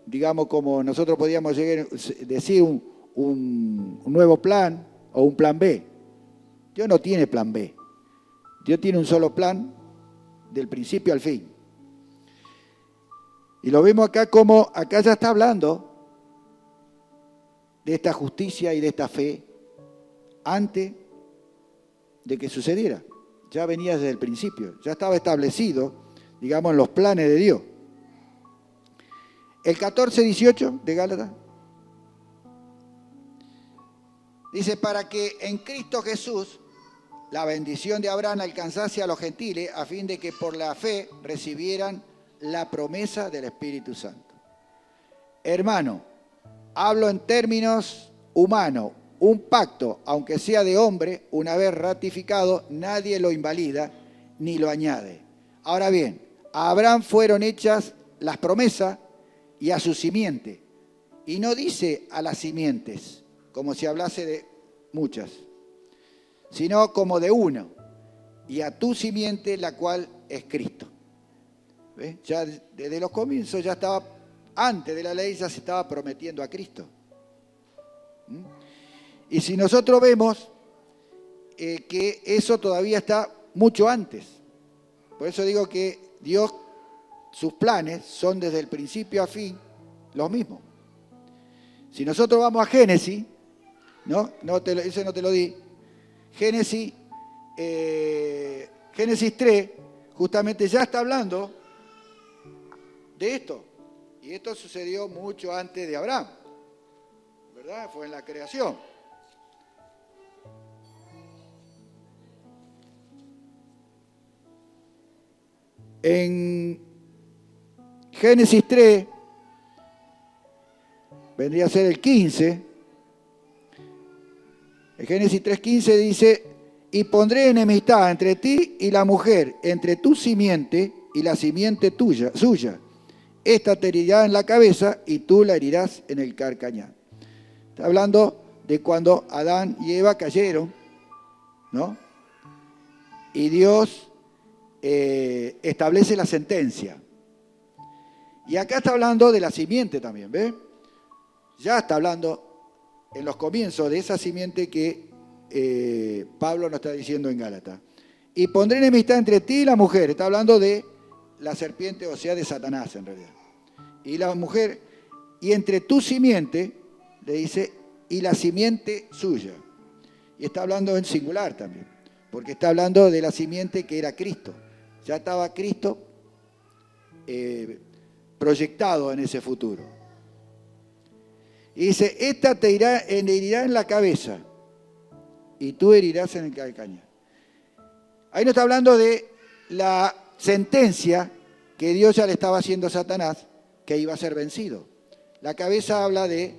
digamos, como nosotros podíamos decir, un nuevo plan o un plan B. Dios no tiene plan B. Dios tiene un solo plan del principio al fin. Y lo vemos acá como, acá ya está hablando de esta justicia y de esta fe antes de que sucediera. Ya venía desde el principio, ya estaba establecido, digamos, en los planes de Dios. El 14:18 de Gálatas dice: para que en Cristo Jesús la bendición de Abraham alcanzase a los gentiles, a fin de que por la fe recibieran la promesa del Espíritu Santo. Hermano, hablo en términos humanos. Un pacto, aunque sea de hombre, una vez ratificado, nadie lo invalida ni lo añade. Ahora bien, a Abraham fueron hechas las promesas y a su simiente. Y no dice a las simientes, como si hablase de muchas, sino como de uno. Y a tu simiente, la cual es Cristo. ¿Ves? Ya desde los comienzos, ya estaba, antes de la ley, ya se estaba prometiendo a Cristo. Y si nosotros vemos que eso todavía está mucho antes. Por eso digo que Dios, sus planes son desde el principio a fin los mismos. Si nosotros vamos a Génesis, ese no te lo di, Génesis 3, justamente ya está hablando de esto. Y esto sucedió mucho antes de Abraham, ¿verdad? Fue en la creación. En Génesis 3, vendría a ser el 15, en Génesis 3:15 dice: y pondré enemistad entre ti y la mujer, entre tu simiente y la simiente suya. Esta te herirá en la cabeza y tú la herirás en el carcañal. Está hablando de cuando Adán y Eva cayeron, ¿no? Y Dios establece la sentencia. Y acá está hablando de la simiente también, ¿ves? Ya está hablando en los comienzos de esa simiente que Pablo nos está diciendo en Gálatas. Y pondré enemistad entre ti y la mujer. Está hablando de la serpiente, o sea, de Satanás en realidad. Y la mujer, y entre tu simiente, le dice, y la simiente suya. Y está hablando en singular también, porque está hablando de la simiente que era Cristo. Ya estaba Cristo proyectado en ese futuro. Y dice: esta te herirá en la cabeza y tú herirás en el calcañar. Ahí nos está hablando de la sentencia que Dios ya le estaba haciendo a Satanás, que iba a ser vencido. La cabeza habla de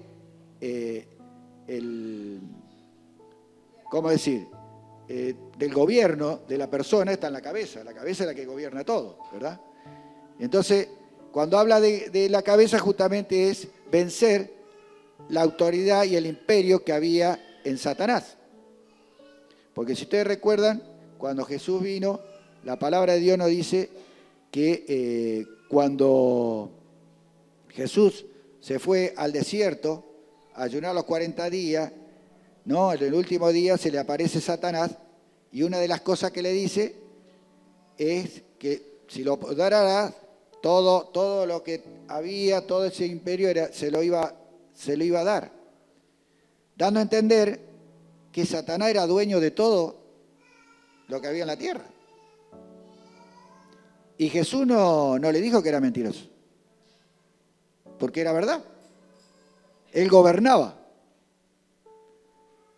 ¿cómo decir? Del gobierno de la persona está en la cabeza es la que gobierna todo, ¿verdad? Entonces, cuando habla de la cabeza justamente es vencer la autoridad y el imperio que había en Satanás. Porque si ustedes recuerdan, cuando Jesús vino, la palabra de Dios nos dice que cuando Jesús se fue al desierto a ayunar los 40 días, ¿no? En el último día se le aparece Satanás y una de las cosas que le dice es que si lo darás, todo lo que había, todo ese imperio se lo iba a dar, dando a entender que Satanás era dueño de todo lo que había en la tierra. Y Jesús no le dijo que era mentiroso, porque era verdad. Él gobernaba,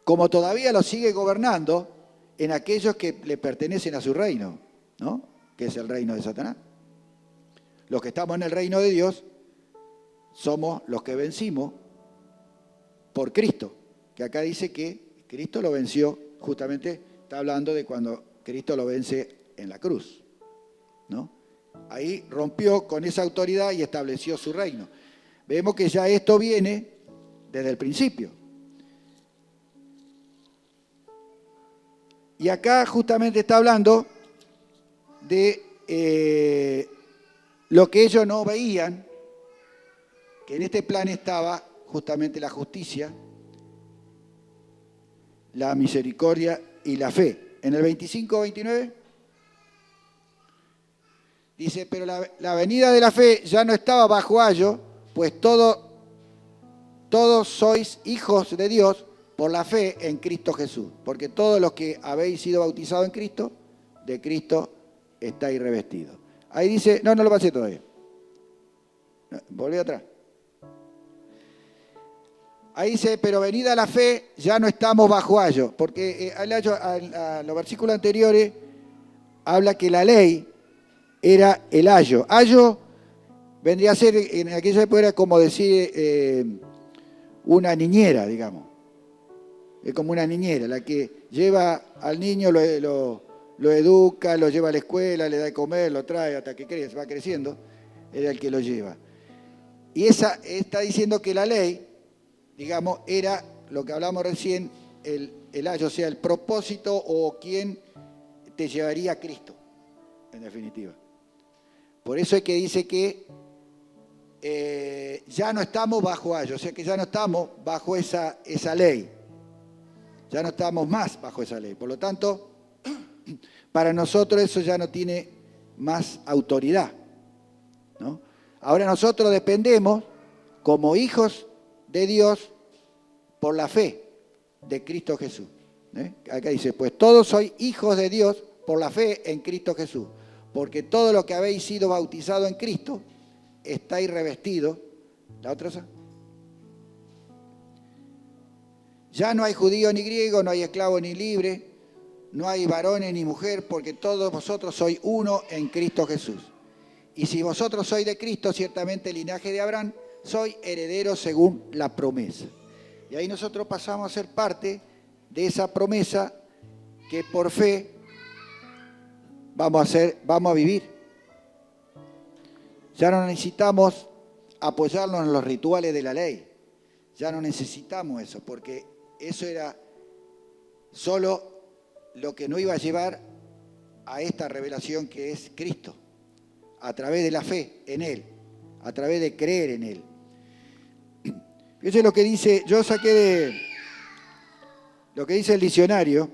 como todavía lo sigue gobernando en aquellos que le pertenecen a su reino, ¿no? Que es el reino de Satanás. Los que estamos en el reino de Dios somos los que vencimos por Cristo, que acá dice que Cristo lo venció, justamente está hablando de cuando Cristo lo vence en la cruz, ¿no? Ahí rompió con esa autoridad y estableció su reino. Vemos que ya esto viene desde el principio. Y acá justamente está hablando de lo que ellos no veían, que en este plan estaba justamente la justicia, la misericordia y la fe. En el 25-29 dice, pero la venida de la fe ya no estaba bajo ayo, pues todos sois hijos de Dios por la fe en Cristo Jesús. Porque todos los que habéis sido bautizados en Cristo, de Cristo estáis revestidos. Ahí dice, no lo pasé todavía. Volví atrás. Ahí dice, pero venida la fe, ya no estamos bajo ayo. Porque a los versículos anteriores habla que la ley era el ayo. Ayo vendría a ser, en aquella época era como decir una niñera, digamos. Es como una niñera, la que lleva al niño, lo educa, lo lleva a la escuela, le da de comer, lo trae hasta que crece, va creciendo, era el que lo lleva. Y esa está diciendo que la ley, digamos, era lo que hablamos recién, el ayo, o sea, el propósito o quién te llevaría a Cristo, en definitiva. Por eso es que dice que ya no estamos bajo ayo, o sea que ya no estamos bajo esa ley. Ya no estamos más bajo esa ley. Por lo tanto, para nosotros eso ya no tiene más autoridad, ¿no? Ahora nosotros dependemos como hijos de Dios por la fe de Cristo Jesús. Acá dice, pues todos sois hijos de Dios por la fe en Cristo Jesús. Porque todo lo que habéis sido bautizado en Cristo, estáis revestidos. ¿La otra cosa? Ya no hay judío ni griego, no hay esclavo ni libre, no hay varones ni mujer, porque todos vosotros sois uno en Cristo Jesús. Y si vosotros sois de Cristo, ciertamente el linaje de Abraham, sois herederos según la promesa. Y ahí nosotros pasamos a ser parte de esa promesa que por fe vamos a vivir. Ya no necesitamos apoyarnos en los rituales de la ley. Ya no necesitamos eso, porque eso era solo lo que nos iba a llevar a esta revelación que es Cristo, a través de la fe en Él, a través de creer en Él. Eso es lo que dice, yo saqué de lo que dice el diccionario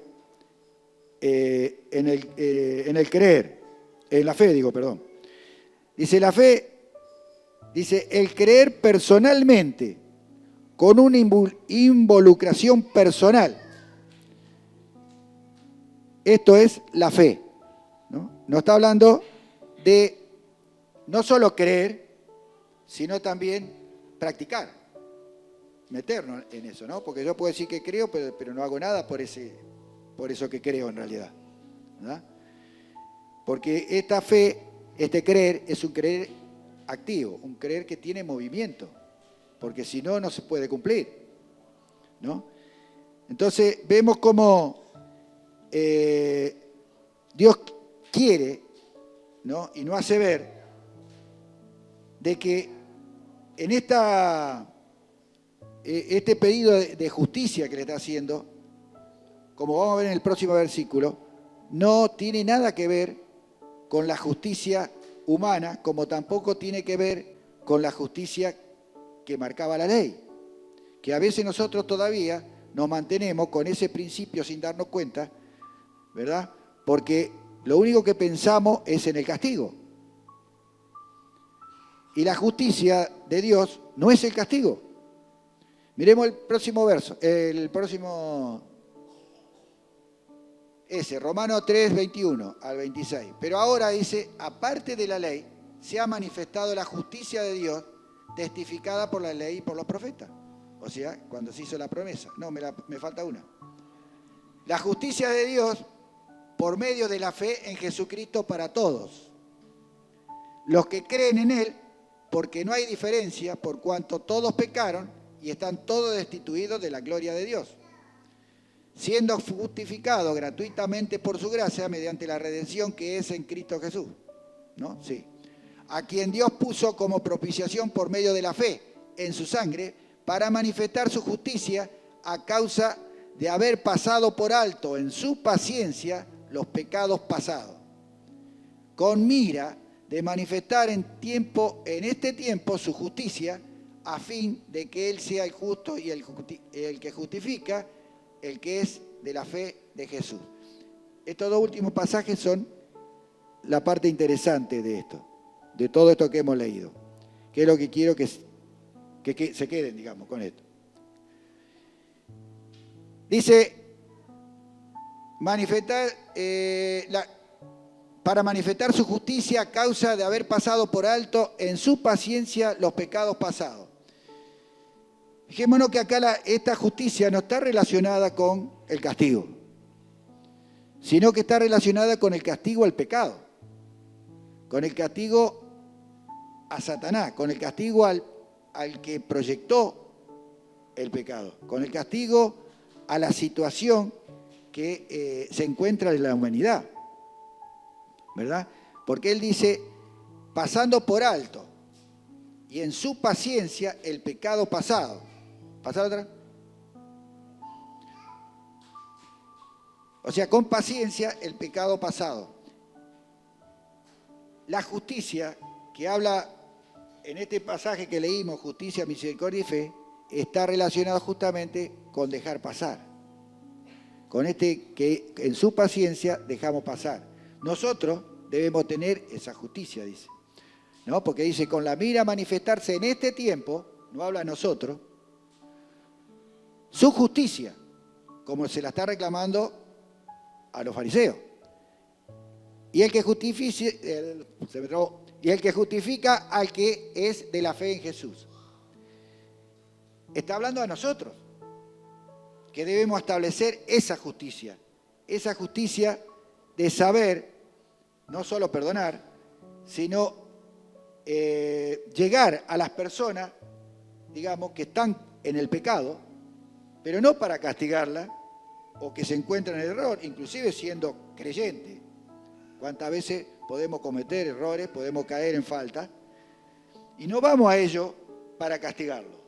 en el creer, en la fe, perdón. Dice la fe, dice el creer personalmente, con una involucración personal. Esto es la fe, ¿no? No está hablando de no solo creer, sino también practicar, meternos en eso, ¿no? Porque yo puedo decir que creo, pero no hago nada por eso que creo en realidad, ¿verdad? Porque esta fe, este creer, es un creer activo, un creer que tiene movimiento, porque si no, no se puede cumplir, ¿no? Entonces vemos cómo Dios quiere, ¿no? Y nos hace ver de que en este pedido de justicia que le está haciendo, como vamos a ver en el próximo versículo, no tiene nada que ver con la justicia humana, como tampoco tiene que ver con la justicia que marcaba la ley. Que a veces nosotros todavía nos mantenemos con ese principio sin darnos cuenta, ¿verdad? Porque lo único que pensamos es en el castigo. Y la justicia de Dios no es el castigo. Miremos el próximo verso, Romanos 3, 21 al 26. Pero ahora dice, aparte de la ley, se ha manifestado la justicia de Dios, testificada por la ley y por los profetas. O sea, cuando se hizo la promesa. No, me falta una. La justicia de Dios por medio de la fe en Jesucristo para todos. Los que creen en Él, porque no hay diferencia, por cuanto todos pecaron y están todos destituidos de la gloria de Dios, siendo justificados gratuitamente por su gracia mediante la redención que es en Cristo Jesús, ¿no? Sí. A quien Dios puso como propiciación por medio de la fe en su sangre para manifestar su justicia a causa de haber pasado por alto en su paciencia los pecados pasados, con mira de manifestar en este tiempo su justicia, a fin de que Él sea el justo y el que justifica, el que es de la fe de Jesús. Estos dos últimos pasajes son la parte interesante de esto, de todo esto que hemos leído, que es lo que quiero que se queden, digamos, con esto. Dice, para manifestar su justicia a causa de haber pasado por alto en su paciencia los pecados pasados. Fijémonos que acá esta justicia no está relacionada con el castigo, sino que está relacionada con el castigo al pecado, con el castigo a Satanás, con el castigo al que proyectó el pecado, con el castigo a la situación que se encuentra en la humanidad, ¿verdad? Porque Él dice, pasando por alto, y en su paciencia el pecado pasado. ¿Pasar otra? O sea, con paciencia el pecado pasado. La justicia que habla en este pasaje que leímos, justicia, misericordia y fe, está relacionada justamente con dejar pasar. Con que en su paciencia dejamos pasar. Nosotros debemos tener esa justicia, dice, ¿no? Porque dice, con la mira a manifestarse en este tiempo, no habla a nosotros, su justicia, como se la está reclamando a los fariseos. Y el que justifica al que es de la fe en Jesús. Está hablando a nosotros, que debemos establecer esa justicia de saber, no solo perdonar, sino llegar a las personas, digamos, que están en el pecado, pero no para castigarla o que se encuentran en el error, inclusive siendo creyente. ¿Cuántas veces podemos cometer errores, podemos caer en falta? Y no vamos a ello para castigarlo,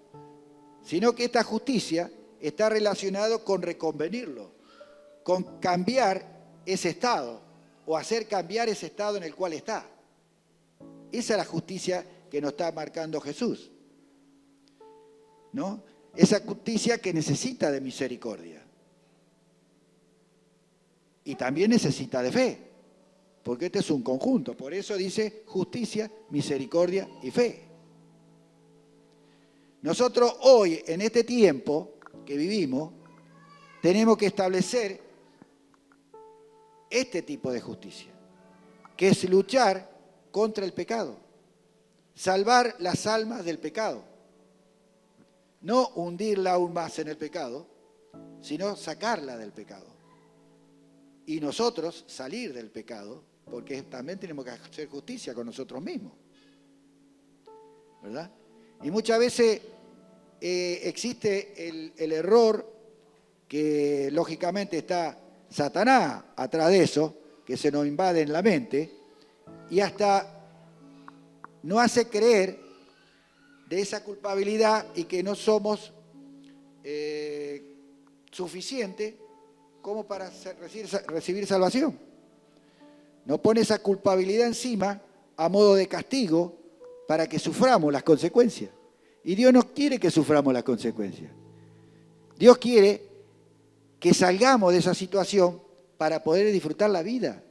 sino que esta justicia está relacionada con reconvenirlo, con cambiar ese estado o hacer cambiar ese estado en el cual está. Esa es la justicia que nos está marcando Jesús, ¿no? Esa justicia que necesita de misericordia y también necesita de fe, porque este es un conjunto. Por eso dice justicia, misericordia y fe. Nosotros hoy, en este tiempo que vivimos, tenemos que establecer este tipo de justicia, que es luchar contra el pecado, salvar las almas del pecado, no hundirla aún más en el pecado, sino sacarla del pecado. Y nosotros salir del pecado porque también tenemos que hacer justicia con nosotros mismos, ¿verdad? Y muchas veces existe el error que lógicamente está Satanás atrás de eso, que se nos invade en la mente y hasta nos hace creer de esa culpabilidad y que no somos suficientes como para recibir salvación. Nos pone esa culpabilidad encima a modo de castigo para que suframos las consecuencias. Y Dios no quiere que suframos las consecuencias. Dios quiere que salgamos de esa situación para poder disfrutar la vida.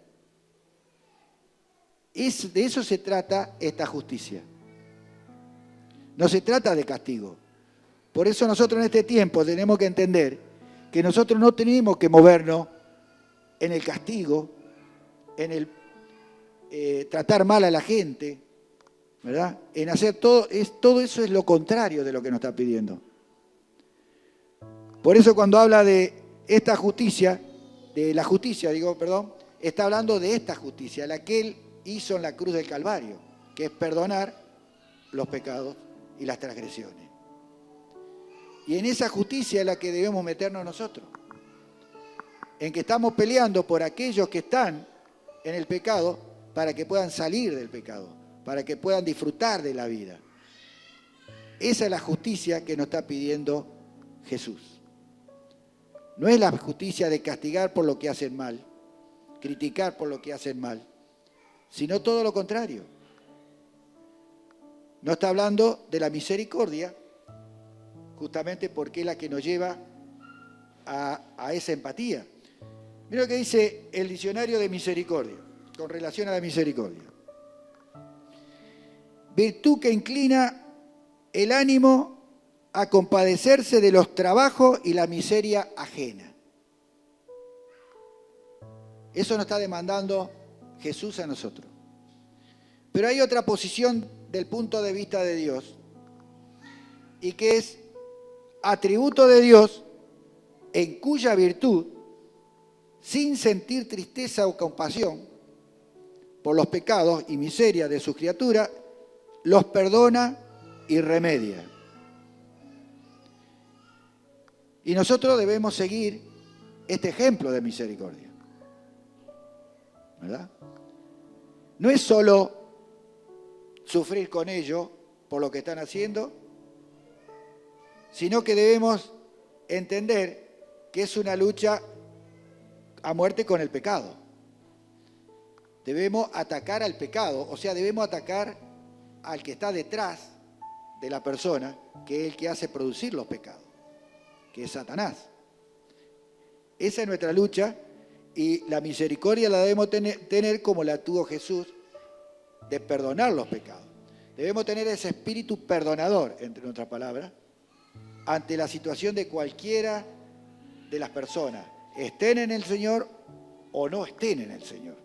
De eso se trata esta justicia. No se trata de castigo. Por eso nosotros en este tiempo tenemos que entender que nosotros no tenemos que movernos en el castigo, en el tratar mal a la gente, ¿verdad? En hacer todo eso es lo contrario de lo que nos está pidiendo. Por eso cuando habla de esta justicia, está hablando de esta justicia, la que Él hizo en la cruz del Calvario, que es perdonar los pecados y las transgresiones. Y en esa justicia es la que debemos meternos nosotros, en que estamos peleando por aquellos que están en el pecado para que puedan salir del pecado, para que puedan disfrutar de la vida. Esa es la justicia que nos está pidiendo Jesús. No es la justicia de castigar por lo que hacen mal, criticar por lo que hacen mal, sino todo lo contrario. No está hablando de la misericordia, justamente porque es la que nos lleva a esa empatía. Mira lo que dice el diccionario de misericordia, con relación a la misericordia. Virtud que inclina el ánimo a compadecerse de los trabajos y la miseria ajena. Eso nos está demandando Jesús a nosotros. Pero hay otra posición del punto de vista de Dios, y que es atributo de Dios, en cuya virtud, sin sentir tristeza o compasión por los pecados y miseria de sus criaturas, los perdona y remedia. Y nosotros debemos seguir este ejemplo de misericordia, ¿verdad? No es solo sufrir con ellos por lo que están haciendo, sino que debemos entender que es una lucha a muerte con el pecado. Debemos atacar al pecado, o sea, debemos atacar al que está detrás de la persona, que es el que hace producir los pecados, que es Satanás. Esa es nuestra lucha, y la misericordia la debemos tener como la tuvo Jesús, de perdonar los pecados. Debemos tener ese espíritu perdonador, entre otras palabras, ante la situación de cualquiera de las personas, estén en el Señor o no estén en el Señor.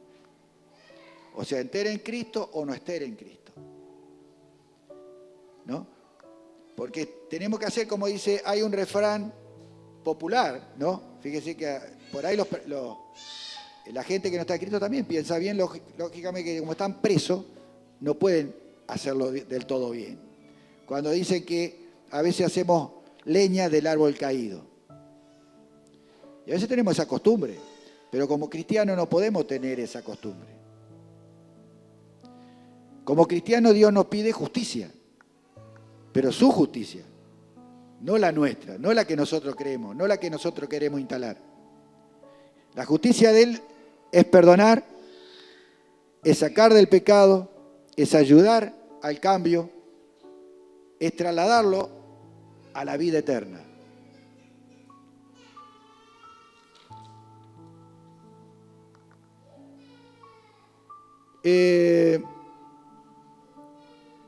O sea, estén en Cristo o no estén en Cristo, ¿no? Porque tenemos que hacer, como dice, hay un refrán popular, ¿no? Fíjese que por ahí la gente que no está en Cristo también piensa bien, lógicamente, que como están presos, no pueden hacerlo del todo bien. Cuando dicen que a veces hacemos leña del árbol caído. Y a veces tenemos esa costumbre, pero como cristianos no podemos tener esa costumbre. Como cristianos Dios nos pide justicia, pero su justicia, no la nuestra, no la que nosotros creemos, no la que nosotros queremos instalar. La justicia de Él es perdonar, es sacar del pecado, es ayudar al cambio, es trasladarlo a la vida eterna.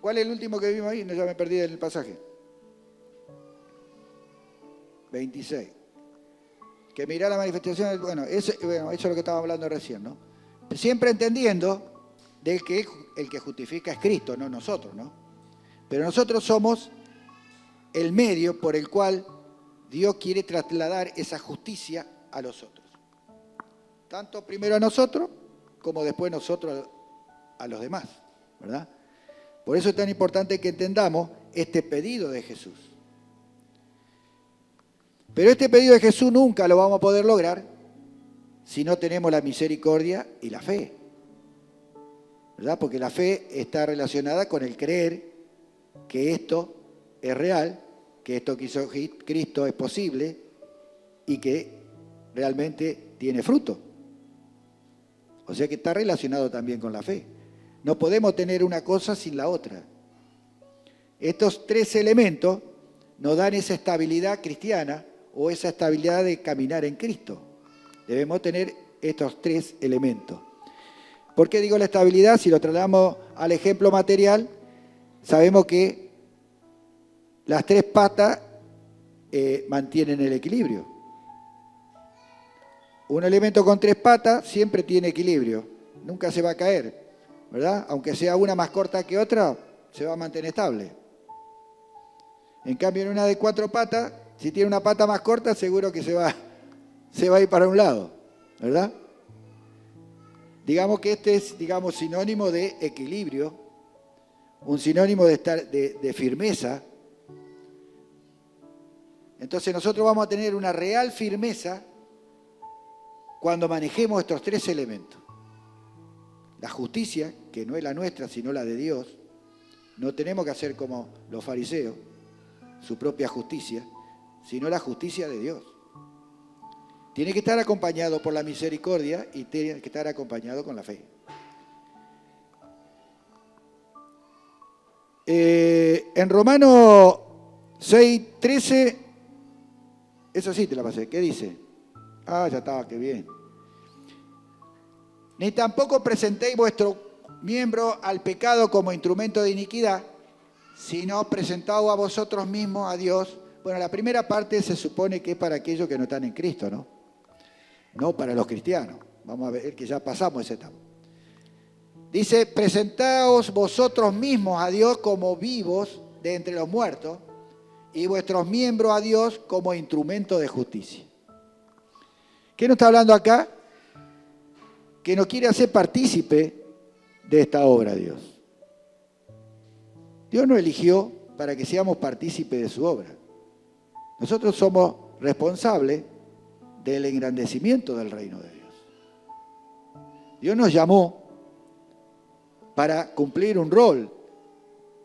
¿Cuál es el último que vimos ahí? No, ya me perdí en el pasaje. 26. Que mirar la manifestación, bueno, eso es lo que estaba hablando recién, ¿no? Siempre entendiendo de que el que justifica es Cristo, no nosotros, ¿no? Pero nosotros somos el medio por el cual Dios quiere trasladar esa justicia a los otros. Tanto primero a nosotros como después nosotros a los demás, ¿verdad? Por eso es tan importante que entendamos este pedido de Jesús. Pero este pedido de Jesús nunca lo vamos a poder lograr si no tenemos la misericordia y la fe, ¿verdad? Porque la fe está relacionada con el creer que esto es real, que esto que hizo Cristo es posible y que realmente tiene fruto. O sea que está relacionado también con la fe. No podemos tener una cosa sin la otra. Estos tres elementos nos dan esa estabilidad cristiana o esa estabilidad de caminar en Cristo. Debemos tener estos tres elementos. ¿Por qué digo la estabilidad? Si lo trasladamos al ejemplo material, sabemos que las tres patas mantienen el equilibrio. Un elemento con tres patas siempre tiene equilibrio, nunca se va a caer, ¿verdad? Aunque sea una más corta que otra, se va a mantener estable. En cambio, en una de cuatro patas, si tiene una pata más corta, seguro que se va a ir para un lado, ¿verdad? Digamos que este es, sinónimo de equilibrio, un sinónimo de firmeza. Entonces nosotros vamos a tener una real firmeza cuando manejemos estos tres elementos. La justicia, que no es la nuestra, sino la de Dios. No tenemos que hacer como los fariseos, su propia justicia, sino la justicia de Dios. Tiene que estar acompañado por la misericordia y tiene que estar acompañado con la fe. En Romanos 6:13, eso sí te la pasé, ¿qué dice? Ah, ya estaba, qué bien. Ni tampoco presentéis vuestro miembro al pecado como instrumento de iniquidad, sino presentaos a vosotros mismos a Dios. Bueno, la primera parte se supone que es para aquellos que no están en Cristo, ¿no? No para los cristianos. Vamos a ver que ya pasamos esa etapa. Dice, presentaos vosotros mismos a Dios como vivos de entre los muertos y vuestros miembros a Dios como instrumento de justicia. ¿Qué nos está hablando acá? Que nos quiere hacer partícipe de esta obra Dios. Dios nos eligió para que seamos partícipes de su obra. Nosotros somos responsables del engrandecimiento del reino de Dios. Dios nos llamó para cumplir un rol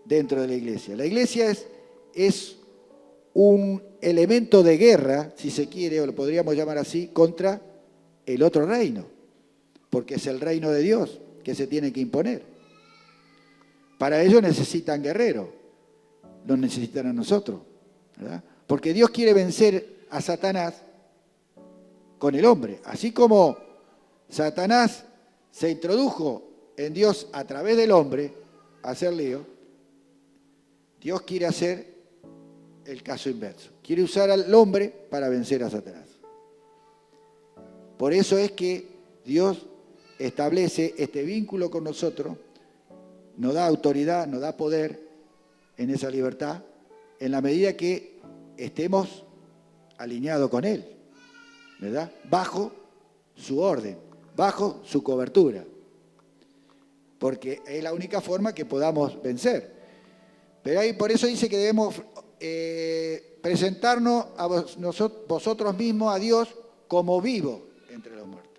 dentro de la iglesia. La iglesia es un elemento de guerra, si se quiere, o lo podríamos llamar así, contra el otro reino, porque es el reino de Dios que se tiene que imponer. Para ello necesitan guerreros, nos necesitan a nosotros, ¿verdad? Porque Dios quiere vencer a Satanás con el hombre. Así como Satanás se introdujo en Dios a través del hombre a hacer lío, Dios quiere hacer el caso inverso. Quiere usar al hombre para vencer a Satanás. Por eso es que Dios establece este vínculo con nosotros, nos da autoridad, nos da poder en esa libertad, en la medida que estemos alineados con Él, ¿verdad? Bajo su orden, bajo su cobertura. Porque es la única forma que podamos vencer. Pero ahí por eso dice que debemos presentarnos a vosotros mismos a Dios como vivo entre los muertos.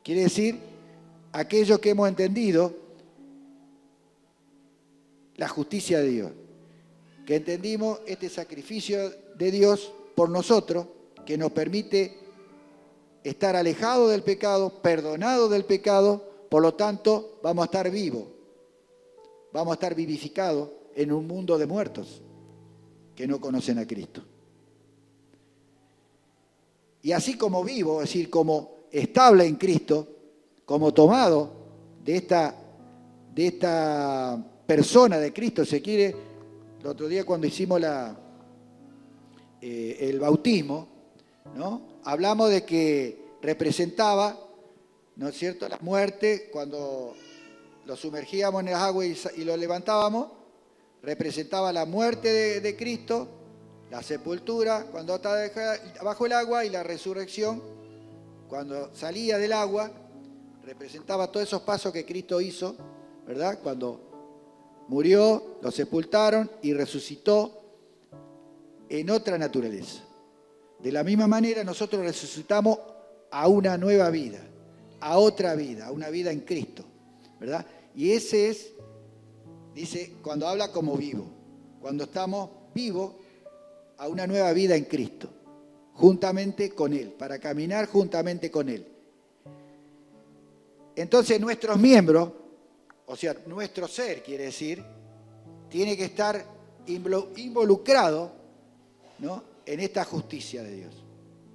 Quiere decir, aquellos que hemos entendido la justicia de Dios, que entendimos este sacrificio de Dios por nosotros, que nos permite estar alejados del pecado, perdonados del pecado, por lo tanto vamos a estar vivos, vamos a estar vivificados en un mundo de muertos que no conocen a Cristo. Y así como vivo, es decir, como estable en Cristo, como tomado de esta persona de Cristo, se quiere. El otro día cuando hicimos el bautismo, ¿no? Hablamos de que representaba, ¿no es cierto?, la muerte. Cuando lo sumergíamos en el agua y lo levantábamos, representaba la muerte de Cristo, la sepultura cuando estaba bajo el agua y la resurrección cuando salía del agua, representaba todos esos pasos que Cristo hizo, ¿verdad? Cuando murió, lo sepultaron y resucitó en otra naturaleza. De la misma manera nosotros resucitamos a una nueva vida, a otra vida, a una vida en Cristo, ¿verdad? Y ese es, dice, cuando habla como vivo, cuando estamos vivos a una nueva vida en Cristo, juntamente con Él, para caminar juntamente con Él. Entonces nuestros miembros, o sea, nuestro ser, quiere decir, tiene que estar involucrado, ¿no?, en esta justicia de Dios,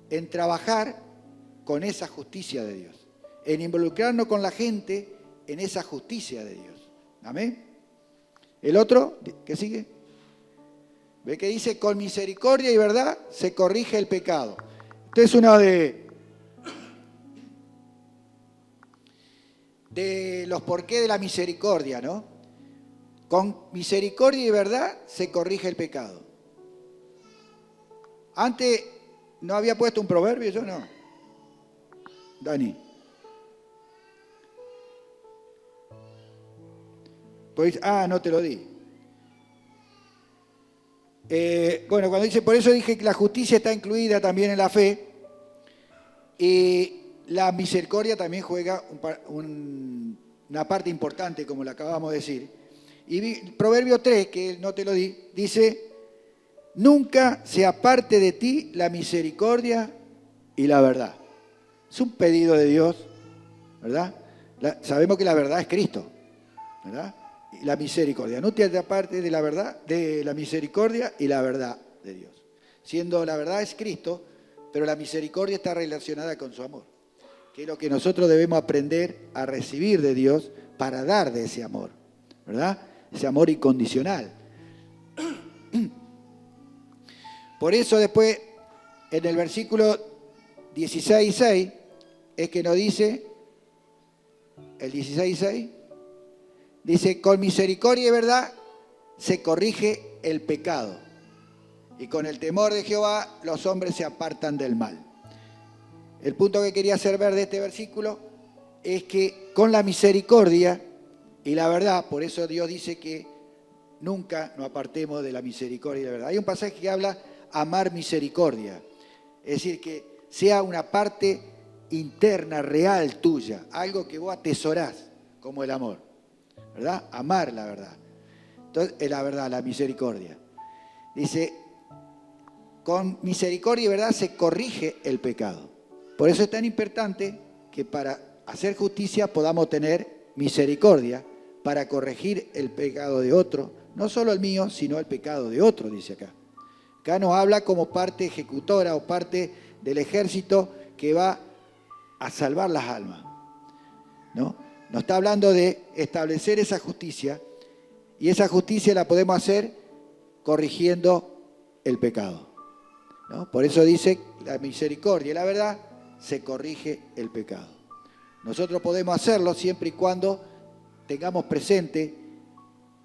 en trabajar con esa justicia de Dios, en involucrarnos con la gente en esa justicia de Dios. ¿Amén? El otro, ¿qué sigue? Ve que dice, con misericordia y verdad se corrige el pecado. Este es uno de los porqué de la misericordia, ¿no? Con misericordia y verdad se corrige el pecado. Antes no había puesto un proverbio, yo no. Dani. Pues, no te lo di. Bueno, cuando dice, por eso dije que la justicia está incluida también en la fe, y la misericordia también juega una parte importante, como le acabamos de decir. Y Proverbio 3, que no te lo di, dice, nunca se aparte de ti la misericordia y la verdad. Es un pedido de Dios, ¿verdad? Sabemos que la verdad es Cristo, ¿verdad? Y la misericordia. No te aparte de la verdad, de la misericordia y la verdad de Dios. Siendo la verdad es Cristo, pero la misericordia está relacionada con su amor, que es lo que nosotros debemos aprender a recibir de Dios para dar de ese amor, ¿verdad? Ese amor incondicional. Por eso después, en el versículo 16:6, es que nos dice, el 16:6, dice, con misericordia y verdad se corrige el pecado, y con el temor de Jehová los hombres se apartan del mal. El punto que quería hacer ver de este versículo es que con la misericordia y la verdad, por eso Dios dice que nunca nos apartemos de la misericordia y la verdad. Hay un pasaje que habla amar misericordia, es decir, que sea una parte interna, real tuya, algo que vos atesorás como el amor, ¿verdad? Amar la verdad. Entonces, es la verdad, la misericordia. Dice, con misericordia y verdad se corrige el pecado. Por eso es tan importante que para hacer justicia podamos tener misericordia para corregir el pecado de otro, no solo el mío, sino el pecado de otro, dice acá. Acá nos habla como parte ejecutora o parte del ejército que va a salvar las almas, ¿no? Nos está hablando de establecer esa justicia, y esa justicia la podemos hacer corrigiendo el pecado, ¿no? Por eso dice la misericordia y la verdad se corrige el pecado. Nosotros podemos hacerlo siempre y cuando tengamos presente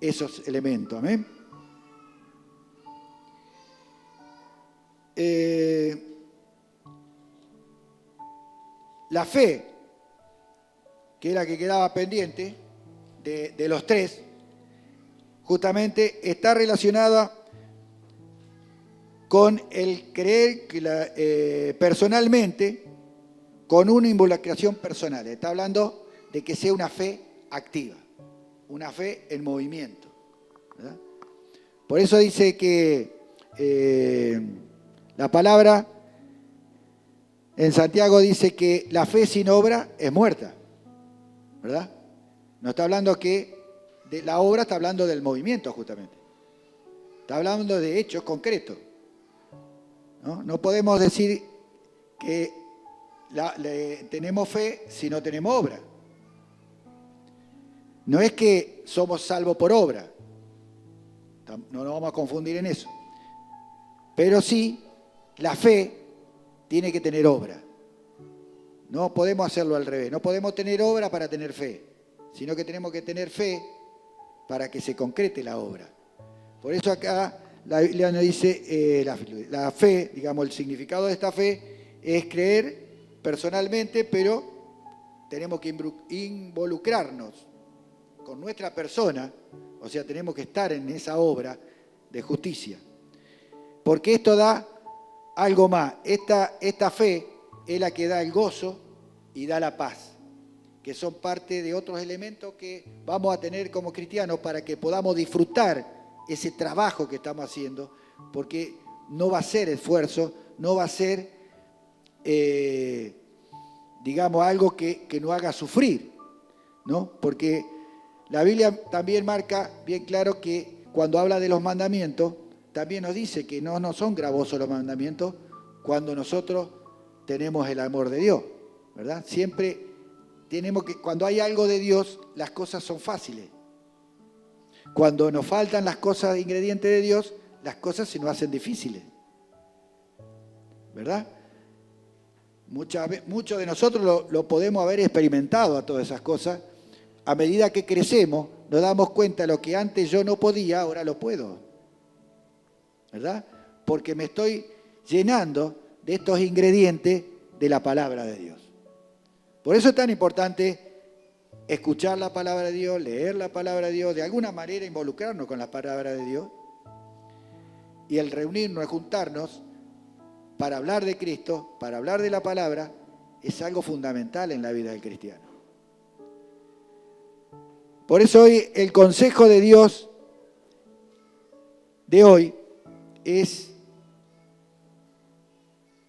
esos elementos. ¿Amén? La fe, que era la que quedaba pendiente de los tres, justamente está relacionada con el creer que personalmente, con una involucración personal. Está hablando de que sea una fe activa, una fe en movimiento, ¿verdad? Por eso dice que la palabra en Santiago dice que la fe sin obra es muerta, ¿verdad? No está hablando que de la obra, está hablando del movimiento justamente. Está hablando de hechos concretos, ¿no? No podemos decir que tenemos fe si no tenemos obra. No es que somos salvos por obra, no nos vamos a confundir en eso. Pero sí, la fe tiene que tener obra. No podemos hacerlo al revés. No podemos tener obra para tener fe, sino que tenemos que tener fe para que se concrete la obra. Por eso acá la Biblia nos dice, la fe, digamos, el significado de esta fe es creer personalmente, pero tenemos que involucrarnos con nuestra persona, o sea, tenemos que estar en esa obra de justicia. Porque esto da algo más. Esta fe es la que da el gozo y da la paz, que son parte de otros elementos que vamos a tener como cristianos para que podamos disfrutar ese trabajo que estamos haciendo, porque no va a ser esfuerzo, no va a ser, digamos, algo que nos haga sufrir, ¿no? Porque la Biblia también marca bien claro que cuando habla de los mandamientos, también nos dice que no son gravosos los mandamientos cuando nosotros tenemos el amor de Dios, ¿verdad? Siempre tenemos que, cuando hay algo de Dios, las cosas son fáciles. Cuando nos faltan las cosas, ingredientes de Dios, las cosas se nos hacen difíciles, ¿verdad? Muchos de nosotros lo podemos haber experimentado a todas esas cosas. A medida que crecemos, nos damos cuenta de lo que antes yo no podía, ahora lo puedo, ¿verdad? Porque me estoy llenando de estos ingredientes de la palabra de Dios. Por eso es tan importante escuchar la palabra de Dios, leer la palabra de Dios, de alguna manera involucrarnos con la palabra de Dios, y el reunirnos, juntarnos para hablar de Cristo, para hablar de la palabra, es algo fundamental en la vida del cristiano. Por eso hoy el consejo de Dios de hoy es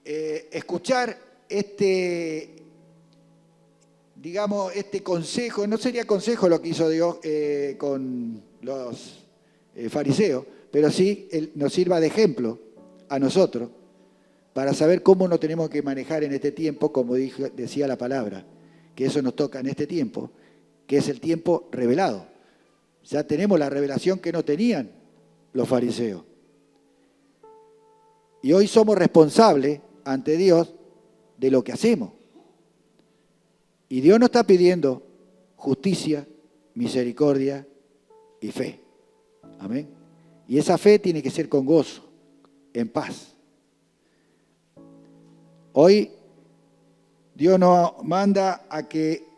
escuchar este consejo. No sería consejo lo que hizo Dios con los fariseos, pero sí nos sirva de ejemplo a nosotros para saber cómo nos tenemos que manejar en este tiempo, como decía la palabra, que eso nos toca en este tiempo, que es el tiempo revelado. Ya tenemos la revelación que no tenían los fariseos. Y hoy somos responsables ante Dios de lo que hacemos. Y Dios nos está pidiendo justicia, misericordia y fe. Amén. Y esa fe tiene que ser con gozo, en paz. Hoy Dios nos manda a que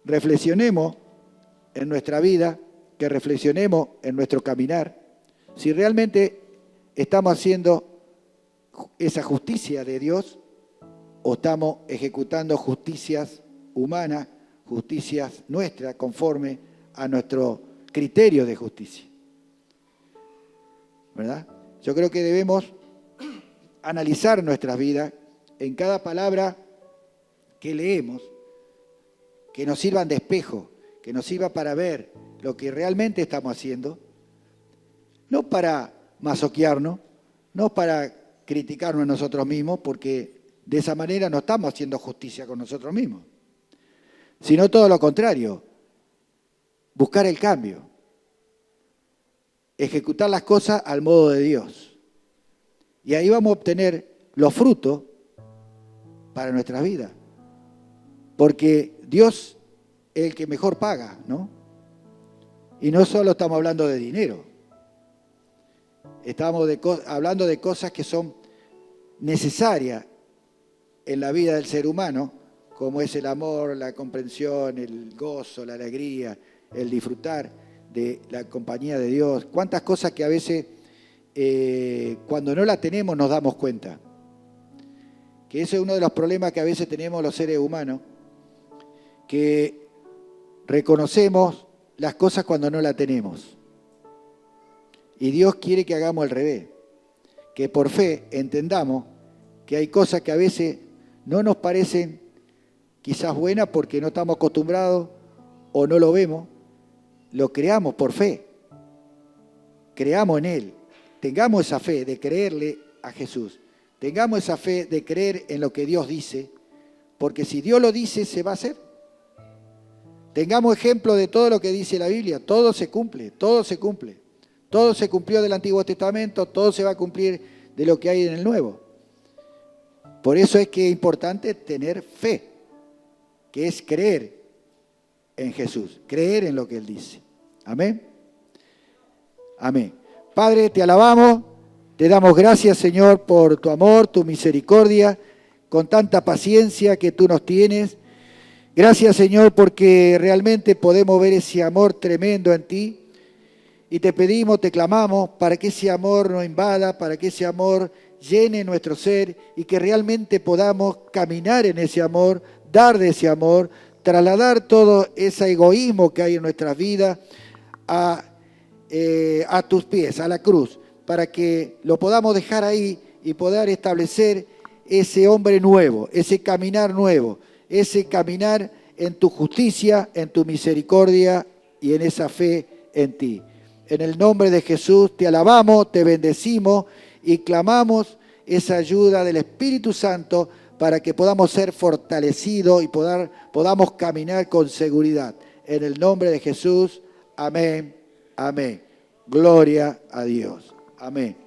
reflexionemos en nuestra vida, que reflexionemos en nuestro caminar, si realmente estamos haciendo esa justicia de Dios o estamos ejecutando justicias humanas, justicias nuestras, conforme a nuestro criterio de justicia. ¿Verdad? Yo creo que debemos analizar nuestras vidas en cada palabra que leemos, que nos sirvan de espejo, que nos sirva para ver lo que realmente estamos haciendo, no para masoquearnos, no para criticarnos a nosotros mismos, porque de esa manera no estamos haciendo justicia con nosotros mismos, sino todo lo contrario, buscar el cambio, ejecutar las cosas al modo de Dios. Y ahí vamos a obtener los frutos para nuestra vida. Porque Dios es el que mejor paga, ¿no? Y no solo estamos hablando de dinero. Estamos hablando de cosas que son necesarias en la vida del ser humano, como es el amor, la comprensión, el gozo, la alegría, el disfrutar de la compañía de Dios. Cuántas cosas que a veces cuando no la tenemos nos damos cuenta. Que ese es uno de los problemas que a veces tenemos los seres humanos, que reconocemos las cosas cuando no las tenemos. Y Dios quiere que hagamos al revés, que por fe entendamos que hay cosas que a veces no nos parecen quizás buenas porque no estamos acostumbrados o no lo vemos, lo creamos por fe, creamos en Él, tengamos esa fe de creerle a Jesús, tengamos esa fe de creer en lo que Dios dice, porque si Dios lo dice, se va a hacer. Tengamos ejemplo de todo lo que dice la Biblia, todo se cumple, todo se cumple. Todo se cumplió del Antiguo Testamento, todo se va a cumplir de lo que hay en el Nuevo. Por eso es que es importante tener fe, que es creer en Jesús, creer en lo que Él dice. Amén. Amén. Padre, te alabamos, te damos gracias, Señor, por tu amor, tu misericordia, con tanta paciencia que tú nos tienes. Gracias, Señor, porque realmente podemos ver ese amor tremendo en ti. Y te pedimos, te clamamos para que ese amor nos invada, para que ese amor llene nuestro ser y que realmente podamos caminar en ese amor, dar de ese amor, trasladar todo ese egoísmo que hay en nuestras vidas a tus pies, a la cruz, para que lo podamos dejar ahí y poder establecer ese hombre nuevo, ese caminar nuevo, ese caminar en tu justicia, en tu misericordia y en esa fe en ti. En el nombre de Jesús te alabamos, te bendecimos y clamamos esa ayuda del Espíritu Santo para que podamos ser fortalecidos y podamos caminar con seguridad. En el nombre de Jesús, amén, amén. Gloria a Dios. Amén.